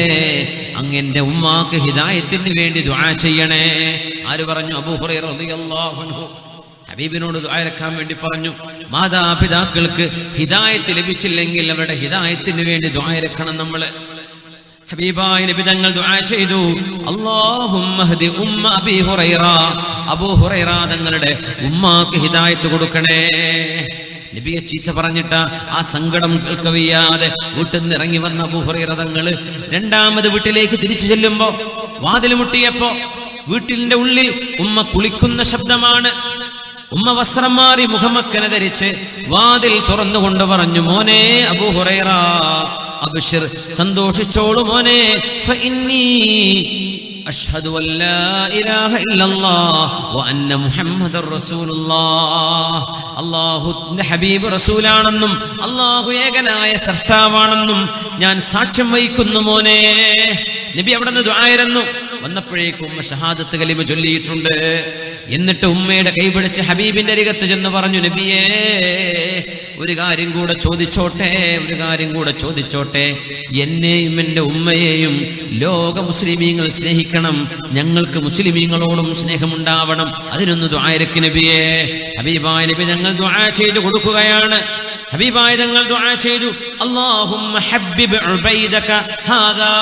അങ്ങ് എന്റെ ഉമ്മാക്ക് ഹിദായത്തിന് വേണ്ടി ദുആ ചെയ്യണേ. ആര് പറഞ്ഞു? അബൂ ഹുറൈറ റളിയല്ലാഹു അൻഹു ഹബീബിനോട് ദുആ ഇരക്കാൻ വേണ്ടി പറഞ്ഞു. മാതാപിതാക്കൾക്ക് ഹിദായത്ത് ലഭിച്ചില്ലെങ്കിൽ അവരുടെ ഹിദായത്തിന് വേണ്ടി ദുആ ഇരക്കണം നമ്മള്. ഹബീബായ നബി തങ്ങൾ ദുആ ചെയ്തു, അല്ലാഹുമ്മ ഹ്ദി ഉമ്മ അബീ ഹുറൈറ, അബൂ ഹുറൈറ തങ്ങളുടെ ഉമ്മാക്ക് ഹിദായത്ത് കൊടുക്കണേ. നബിയെ ചീത്ത പറഞ്ഞിട്ട് ആ സങ്കടം കേൾക്കവയ്യാതെ വീട്ടിൽ നിന്ന് ഇറങ്ങി വന്ന അബൂ ഹുറൈറ തങ്ങള് രണ്ടാമത് വീട്ടിലേക്ക് തിരിച്ചു ചെല്ലുമ്പോ വാതിൽ മുട്ടിയപ്പോ വീട്ടിന്റെ ഉള്ളിൽ ഉമ്മ കുളിക്കുന്ന ശബ്ദമാണ്. ഉമ്മ വസ്ത്രം മാറി മുഖമക്കനെ ധരിച്ച് വാതിൽ തുറന്നുകൊണ്ട് പറഞ്ഞു, മോനെ അബൂ ഹുറൈറ, അബ്ശിർ, സന്തോഷിച്ചോളൂ മോനെ. ഫഇന്നി അഷ്ഹദു അല്ലാ ഇലാഹ ഇല്ലല്ലാഹ് വ അന്ന മുഹമ്മദർ റസൂലുള്ളാഹ്. അല്ലാഹുവിന്റെ ഹബീബ് റസൂലാണെന്നും അല്ലാഹു ഏകനായ സൃഷ്ടാവാണെന്നും ഞാൻ സാക്ഷ്യം വഹിക്കുന്നു മോനെ. നബി അവിടെ നിന്ന് ദുആയിരുന്നു. വന്നപ്പോഴേക്കും ഉമ്മ ഷഹാദത്ത് കലിമ ചൊല്ലിയിട്ടുണ്ട്. എന്നിട്ട് ഉമ്മയുടെ കൈപിടിച്ച് ഹബീബിന്റെ അരികത്ത് ചെന്ന് പറഞ്ഞു, നബിയേ, ഒരു കാര്യം കൂടെ ചോദിച്ചോട്ടെ. എന്നെയും എൻ്റെ ഉമ്മയെയും ലോക മുസ്ലിമീങ്ങൾ സ്നേഹിക്കണം. ഞങ്ങൾക്ക് മുസ്ലിമീങ്ങളോടും സ്നേഹമുണ്ടാവണം. അതിനൊന്ന് ദുആയിരക്ക് നബിയേ. ഹബീബായ നബി ഞങ്ങൾ ദുആ ചെയ്തു കൊടുക്കുകയാണ്. ഹബീബായ തങ്ങൾ ദുആ ചെയ്തു, അല്ലാഹുമ്മ ഹബ്ബിബ് ഉബൈദക ഹാദാ,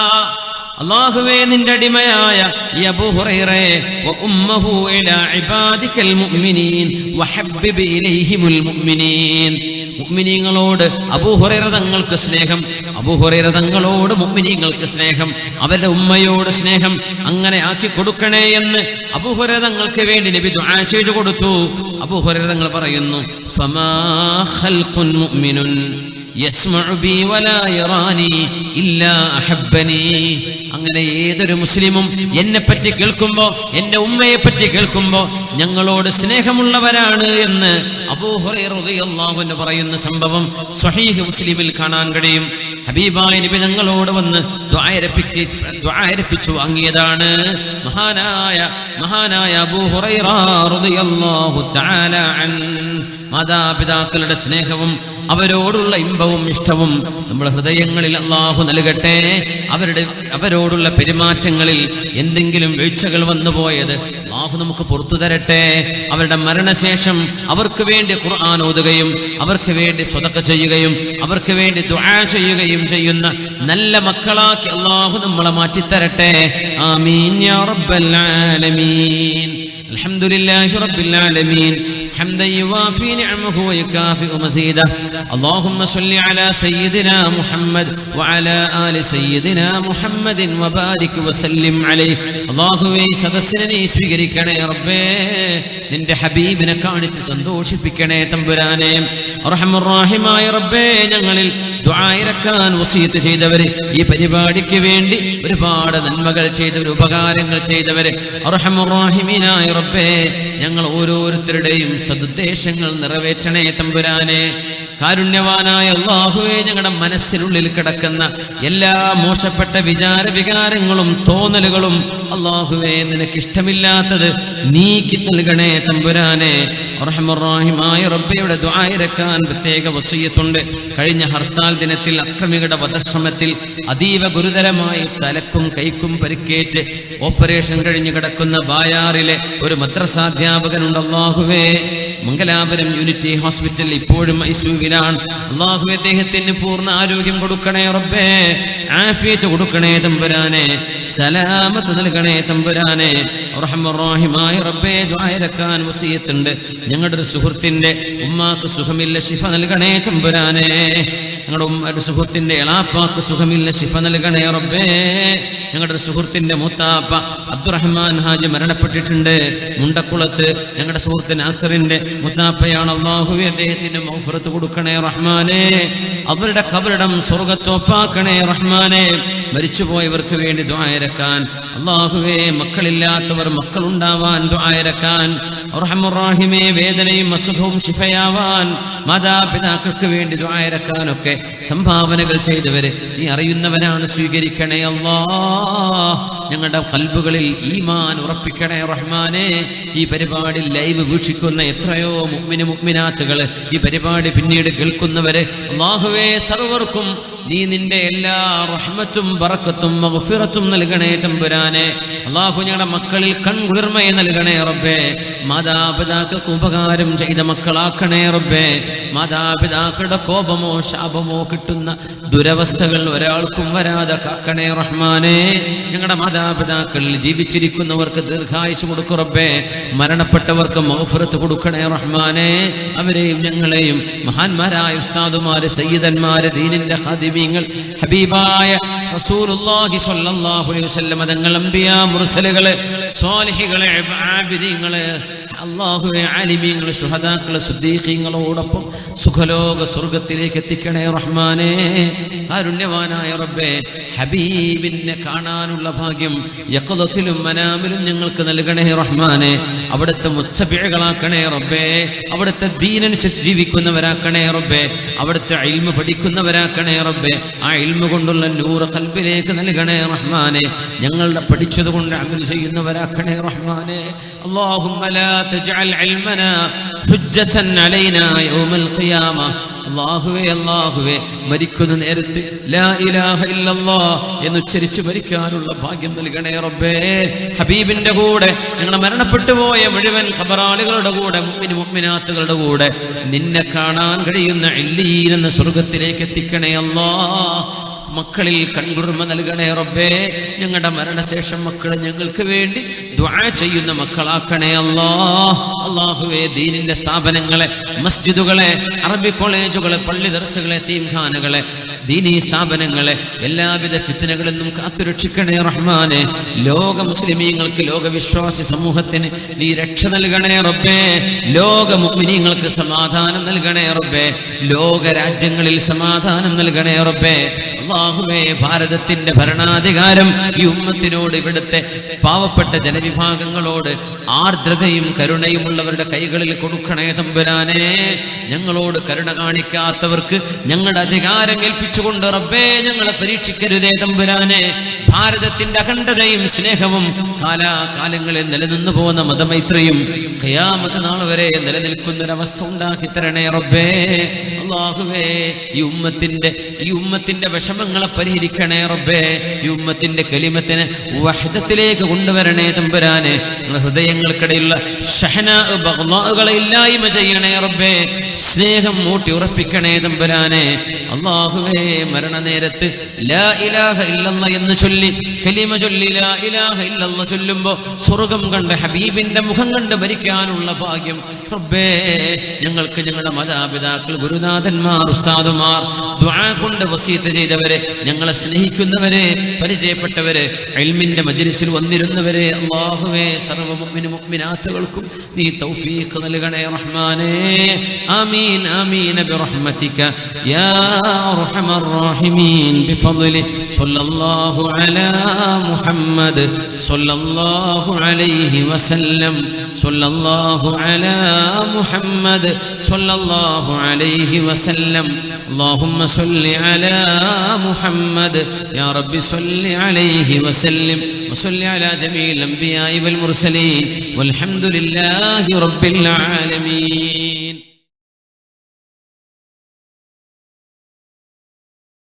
അല്ലാഹുവേ നിന്റെ അടിമയായ ഈ അബൂ ഹുറൈറയെ വ ഉമ്മഹു ഇലാ ഇബാദിക്കൽ മുഅ്മിനീൻ വഹബ്ബിബ് ഇലൈഹിമുൽ മുഅ്മിനീൻ. മുഅ്മിനീങ്ങളോട് അബൂ ഹുറൈറ തങ്ങൾക്ക് സ്നേഹം, അബൂ ഹുറൈറ തങ്ങളോട് മുഅ്മിനീങ്ങൾക്ക് സ്നേഹം, അവരുടെ ഉമ്മയോട് സ്നേഹം അങ്ങനെ ആക്കി കൊടുക്കണേ എന്ന് അബൂ ഹുറൈറ തങ്ങൾക്ക് വേണ്ടി നബി ദുആ ചെയ്തു കൊടുത്തു. അബൂ ഹുറൈറ തങ്ങൾ പറയുന്നു, ഫമാ ഖൽഖുൻ മുഅ്മിനുൻ യസ്മഉ ബി വലാ യറാനി ഇല്ലാ അഹബ്ബനി. അങ്ങനെ ഏതൊരു മുസ്ലിമും എന്നെ പറ്റി കേൾക്കുമ്പോ, എന്റെ ഉമ്മയെ പറ്റി കേൾക്കുമ്പോ ഞങ്ങളോട് സ്നേഹമുള്ളവരാണ് എന്ന് അബൂ ഹുറൈറ റളിയല്ലാഹു അൻഹു പറയുന്ന സംഭവം സ്വഹീഹ് മുസ്ലിമിൽ കാണാൻ കഴിയും. ഹബീബായ നബി ഞങ്ങളോട് വന്ന് ദുആയിരപ്പിച്ചു വാങ്ങിയതാണ് മഹാനായ അബൂ ഹുറൈറ റളിയല്ലാഹു തആല അൻ. മാതാപിതാക്കളുടെ സ്നേഹവും അവരോടുള്ള ഇമ്പവും ഇഷ്ടവും നമ്മുടെ ഹൃദയങ്ങളിൽ അല്ലാഹു നൽകട്ടെ. അവരോടുള്ള പെരുമാറ്റങ്ങളിൽ എന്തെങ്കിലും വീഴ്ചകൾ വന്നുപോയത് അല്ലാഹു നമുക്ക് പുറത്തു തരട്ടെ. അവരുടെ മരണശേഷം അവർക്ക് വേണ്ടി ഖുർആൻ ഓതുകയും അവർക്ക് വേണ്ടി സ്വതക്ക ചെയ്യുകയും അവർക്ക് വേണ്ടി ദുആ ചെയ്യുകയും ചെയ്യുന്ന നല്ല മക്കളാക്കി അല്ലാഹു നമ്മളെ മാറ്റിത്തരട്ടെ. ആമീൻ യാ റബ്ബൽ ആലമീൻ. അൽഹംദുലില്ലാഹി റബ്ബിൽ ആലമീൻ حمدا يوافي نعمه ويكافئ مزيده. اللهم صل على سيدنا محمد وعلى آل سيدنا محمد وبارك وسلم عليه. അല്ലാഹുവേ സദസ്സിനെ നീ സ്വീകരിക്കണേ റബ്ബേ. നിന്റെ ഹബീബിനെ കാണിച്ച് സന്തോഷിപ്പിക്കണേ തമ്പുരാനെ. അർഹമർ റഹീമായ റബ്ബേ, ഞങ്ങളിൽ ദുആ ഇറക്കാൻ വസിയത്ത് ചെയ്തവര്, ഈ പരിപാടിക്ക് വേണ്ടി ഒരുപാട് നന്മകൾ ചെയ്തവര്, ഉപകാരങ്ങൾ ചെയ്തവര്, അർഹമർ റഹീമീനായ റബ്ബേ, ഞങ്ങൾ ഓരോരുത്തരുടെയും സദുദ്ദേശങ്ങൾ നിറവേറ്റണേ തമ്പുരാനെ. കാരുണ്യവാനായ അല്ലാഹുവേ, ഞങ്ങളുടെ മനസ്സിനുള്ളിൽ കിടക്കുന്ന എല്ലാ മോശപ്പെട്ട വികാരങ്ങളും തോന്നലുകളും അല്ലാഹുവേ നിനക്കിഷ്ടമില്ലാത്തത് നീക്കി നൽകണേ തമ്പുരാനെ. റഹ്മാൻ റഹീമായ റബ്ബിയുടെ ദുആ ഇറക്കാൻ പ്രത്യേക വസിയത്തുണ്ട്. കഴിഞ്ഞ ഹർത്താൽ ദിനത്തിൽ അക്രമികളുടെ വധശ്രമത്തിൽ അതീവ ഗുരുതരമായി തലക്കും കൈക്കും പരിക്കേറ്റ് ഓപ്പറേഷൻ കഴിഞ്ഞ് കിടക്കുന്ന ബായാറിലെ ഒരു മദ്രസാധ്യാപകനുണ്ട്. അല്ലാഹുവേ, മംഗലാപുരം യൂണിറ്റി ഹോസ്പിറ്റലിൽ ഇപ്പോഴും ഐസിയുവിലാണ്. അല്ലാഹുവേ, അദ്ദേഹത്തിന് പൂർണ്ണ ആരോഗ്യം കൊടുക്കണേ റബ്ബേ, ആഫിയത്ത് കൊടുക്കണേ തമ്പുരാനെ, സലാമത്ത് നൽകണേ തമ്പുരാനെ. റഹ്മാൻ റഹീമായ റബ്ബേ, ദുആ ഇറക്കാൻ വസിയത്തുണ്ട്. ഞങ്ങളുടെ ഒരു സുഹൃത്തിന്റെ ഉമ്മാക്ക് സുഖമില്ല, ശിഫ നൽകണേ തമ്പുരാനെ. ഞങ്ങളുടെ ഒരു സുഹൃത്തിന്റെ എളാപ്പാക്ക് സുഖമില്ല, ശിഫ നൽകണേ റബ്ബേ. ഞങ്ങളുടെ ഒരു സുഹൃത്തിന്റെ മൂത്താപ്പ അബ്ദുറഹ്മാൻ ഹാജി മരണപ്പെട്ടിട്ടുണ്ട് മുണ്ടക്കുളത്ത്. ഞങ്ങളുടെ സുഹൃത്ത് നാസറിന്റെ മുത്താപ്പയാണ്. അല്ലാഹുവേ, അദ്ദേഹത്തിന് മഗ്ഫിറത്ത് കൊടുക്കണേ റഹ്മാനെ. അവരുടെ ഖബറിടം സ്വർഗ്ഗത്തോപ്പാക്കണേ റഹ്മാനെ. മരിച്ചുപോയവർക്ക് വേണ്ടി ദുആ ഇറക്കാൻ അല്ലാഹുവേ, മക്കളില്ലാത്തവർ മക്കളുണ്ടാവാൻ ദുആ ഇറക്കാൻ, റഹ്മാൻ റഹീമേ, വേദനയും അസുഖവും ശിഫയാവാൻ മാതാപിതാക്കൾക്ക് വേണ്ടി ദുആ ഇറക്കാനൊക്കെ സംഭാവനകൾ ചെയ്തവര് നീ അറിയുന്നവനാണ്, സ്വീകരിക്കണേ അല്ലാഹ്. ഞങ്ങളുടെ ഖൽബുകളിൽ ഈമാൻ ഉറപ്പിക്കണേ റഹ്മാനെ. ഈ പരിപാടി ലൈവ് വീക്ഷിക്കുന്ന എത്രയോ മുഅ്മിനാത്തുകൾ, ഈ പരിപാടി പിന്നീട് കേൾക്കുന്നവര് അല്ലാഹുവേ, സർവർക്കും നീ നിന്റെ എല്ലാ റഹ്മത്തും ബറക്കത്തും മഗ്ഫിറത്തും നൽകണേ തമ്പുരാനെ. അല്ലാഹു, ഞങ്ങളുടെ മക്കളിൽ കൺകുളിർമയെ നൽകണേ റബ്ബേ. മാതാപിതാക്കൾക്ക് ഉപകാരം ചെയ്ത മക്കളാക്കണേ റബ്ബേ. മാതാപിതാക്കളുടെ കോപമോ ശാപമോ കിട്ടുന്ന ദുരവസ്ഥകൾ ഒരാൾക്കും വരാതെ കാക്കണേ റഹ്മാനെ. ഞങ്ങളുടെ മാതാപിതാക്കളിൽ ജീവിച്ചിരിക്കുന്നവർക്ക് ദീർഘായുസ് കൊടുക്കു റബ്ബേ. മരണപ്പെട്ടവർക്ക് മഗ്ഫിറത്ത് കൊടുക്കണേ റഹ്മാനെ. അവരെയും ഞങ്ങളെയും മഹാന്മാരായ ഉസ്താദുമാര്, സയ്യിദന്മാര്, ദീനിന്റെ ഖാദിമീങ്ങൾ, ഹബീബായ റസൂലുള്ളാഹി സ്വല്ലല്ലാഹു അലൈഹി വസല്ലം തങ്ങൾ, അംബിയാ, മുർസലുകള്, സ്വാലിഹികള്, ആബിദീങ്ങള്, അല്ലാഹുവേ ആലിമീങ്ങൾ ശുഹദാക്കൾ സിദ്ദീഖീങ്ങളോടൊപ്പം സുഖലോക സ്വർഗ്ഗത്തിലേക്ക് എത്തിക്കണേ റഹ്മാനേ. കാരുണ്യവാനായ റബ്ബേ, ഹബീബിനെ കാണാനുള്ള ഭാഗ്യം യഖ്ളത്തിലും മനാമിലും ഞങ്ങൾക്ക് നൽകണേ റഹ്മാനേ. അവിടുത്തെ മുത്തബിഅകളാക്കണേ റബ്ബേ, അവിടുത്തെ ദീനനുസരിച്ച് ജീവിക്കുന്നവരാക്കണേ റബ്ബേ, അവിടുത്തെ ഇൽമു പഠിക്കുന്നവരാക്കണേ റബ്ബേ. ആ ഇൽമു കൊണ്ടുള്ള നൂറ് ഖൽബിലേക്ക് നൽകണേ റഹ്മാനേ. ഞങ്ങളുടെ പഠിച്ചതുകൊണ്ട് അമൽ ചെയ്യുന്നവരാക്കണേ റഹ്മാനേ. അല്ലാഹുമ്മ ലാ തജ്അൽ ഇൽമനാ ഹുജ്ജതൻ അലൈനാ യൗമൽ ഖിയാമ. അല്ലാഹുവേ അല്ലാഹുവേ, മരിക്കുന്ന നേരത്ത് ലാ ഇലാഹ ഇല്ലല്ലാഹ് എന്നുച്ചരിച്ച് മരിക്കാനുള്ള ഭാഗ്യം നൽകണേ റബ്ബേ. ഹബീബിന്റെ കൂടെ ഞങ്ങൾ മരണപ്പെട്ടു പോയ മുഴുവൻ ഖബറാളികളുടെ കൂടെ മുഅ്മിൻ മുഅ്മിനാത്തുകളുടെ കൂടെ നിന്നെ കാണാൻ കഴിയുന്ന ഇല്ലീൻ എന്ന സ്വർഗ്ഗത്തിലേക്ക് എത്തിക്കണേ അല്ലാഹ്. മക്കളിൽ കൺകുളിർമ നൽകണേ റബ്ബേ. ഞങ്ങളുടെ മരണശേഷം മക്കളെ ഞങ്ങൾക്ക് വേണ്ടി ദുആ ചെയ്യുന്ന മക്കളാക്കണേ അല്ലാഹ്. അല്ലാഹുവേ, ദീനിന്റെ സ്ഥാപനങ്ങളെ, മസ്ജിദുകളെ, അറബി കോളേജുകളെ, പള്ളി ദർസുകളെ, തീംഖാനകളെ, ദീനീ സ്ഥാപനങ്ങളെ എല്ലാവിധ ഫിത്നകളിൽ നിന്നും കാത്തുരക്ഷിക്കണേ റഹ്മാനെ. ലോക മുസ്ലിമീങ്ങൾക്ക്, ലോകവിശ്വാസി സമൂഹത്തിന് നീ രക്ഷ നൽകണേ റബ്ബേ. ലോക മുഅ്മിനീങ്ങൾക്ക് സമാധാനം നൽകണേ റബ്ബേ. ലോക രാജ്യങ്ങളിൽ സമാധാനം നൽകണേ റബ്ബേ. അല്ലാഹുവേ, ഭാരതത്തിന്റെ ഭരണാധികാരം ഈ ഉമ്മത്തിനോട്, ഇവിടുത്തെ പാവപ്പെട്ട ജനവിഭാഗങ്ങളോട് ആർദ്രതയും കരുണയും ഉള്ളവരുടെ കൈകളിൽ കൊടുക്കണേ തമ്പുരാനെ. ഞങ്ങളോട് കരുണ കാണിക്കാത്തവർക്ക് ഞങ്ങളുടെ അധികാരം ഏൽപ്പിച്ചുകൊണ്ട് റബ്ബേ ഞങ്ങളെ പരീക്ഷിക്കരുതേ തമ്പുരാനെ. ഭാരതത്തിന്റെ അഖണ്ഡതയും സ്നേഹവും കാലാകാലങ്ങളിൽ നിലനിന്നു പോകുന്ന മതമൈത്രിയും ഖിയാമത്ത് നാൾ വരെ നിലനിൽക്കുന്നൊരവസ്ഥ ഉണ്ടാക്കി തരണേ റബ്ബേ. അല്ലാഹുവേ, ഈ ഉമ്മത്തിന്റെ വിഷമങ്ങളെ പരിഹരിക്കണേ റബ്ബേ. ഈ ഉമ്മത്തിന്റെ കലിമത്തിനെ വഹ്ദത്തിലേക്ക് കൊണ്ടുവരണേ തമ്പുരാനെ. ഹൃദയങ്ങൾക്കിടയിലുള്ള ഷഹനാ ബഗ്ളാകളെ ഇല്ലായ്മ ചെയ്യണേ റബ്ബേ. സ്നേഹം മൂട്ടി ഉറപ്പിക്കണേ തമ്പുരാനെ. അല്ലാഹുവേ, മരണനേരത്ത് ലാ ഇലാഹ ഇല്ലല്ലാഹ് എന്ന് ചൊല്ലി, കലിമ ചൊല്ലി ലാ ഇലാഹ ഇല്ലല്ലാഹ് ചൊല്ലുമ്പോൾ സ്വർഗ്ഗം കണ്ട് ഹബീബിന്റെ മുഖം കണ്ട് മരിക്കാനുള്ള ഭാഗ്യം റബ്ബേ ഞങ്ങൾക്ക്, ഞങ്ങളുടെ മാതാപിതാക്കൾ, ഗുരുനാഥന്മാർ, ഉസ്താദുമാർ, ദുആ കൊണ്ട് വസിയത്ത് ചെയ്തവരെ, ഞങ്ങളെ സ്നേഹിക്കുന്നവരെ, പരിചയപ്പെട്ടവരെ, ഇൽമിന്റെ മജ്ലിസിൽ വന്നിരുന്നവരെ, അല്ലാഹുവേ സർവ്വ മുഅ്മിന മുഅ്മിനാത്തുകൾക്കും നീ തൗഫീഖ് നൽകണേ റഹ്മാനേ. ആമീൻ ആമീൻ ബിറഹ്മതിക യാ അർഹമർ റഹീമീൻ ബിഫദ്ലി സ്വല്ലല്ലാഹു അലാ മുഹമ്മദ് സ്വല്ലല്ലാഹു അലൈഹി വസല്ലം സ്വല്ലല്ലാഹു അലാ മുഹമ്മദ് സ്വല്ലല്ലാഹു അലൈഹി വസല്ലം. اللهم صل على محمد يا رب صل عليه وسلم وصل على جميع الأنبياء والمرسلين والحمد لله رب العالمين.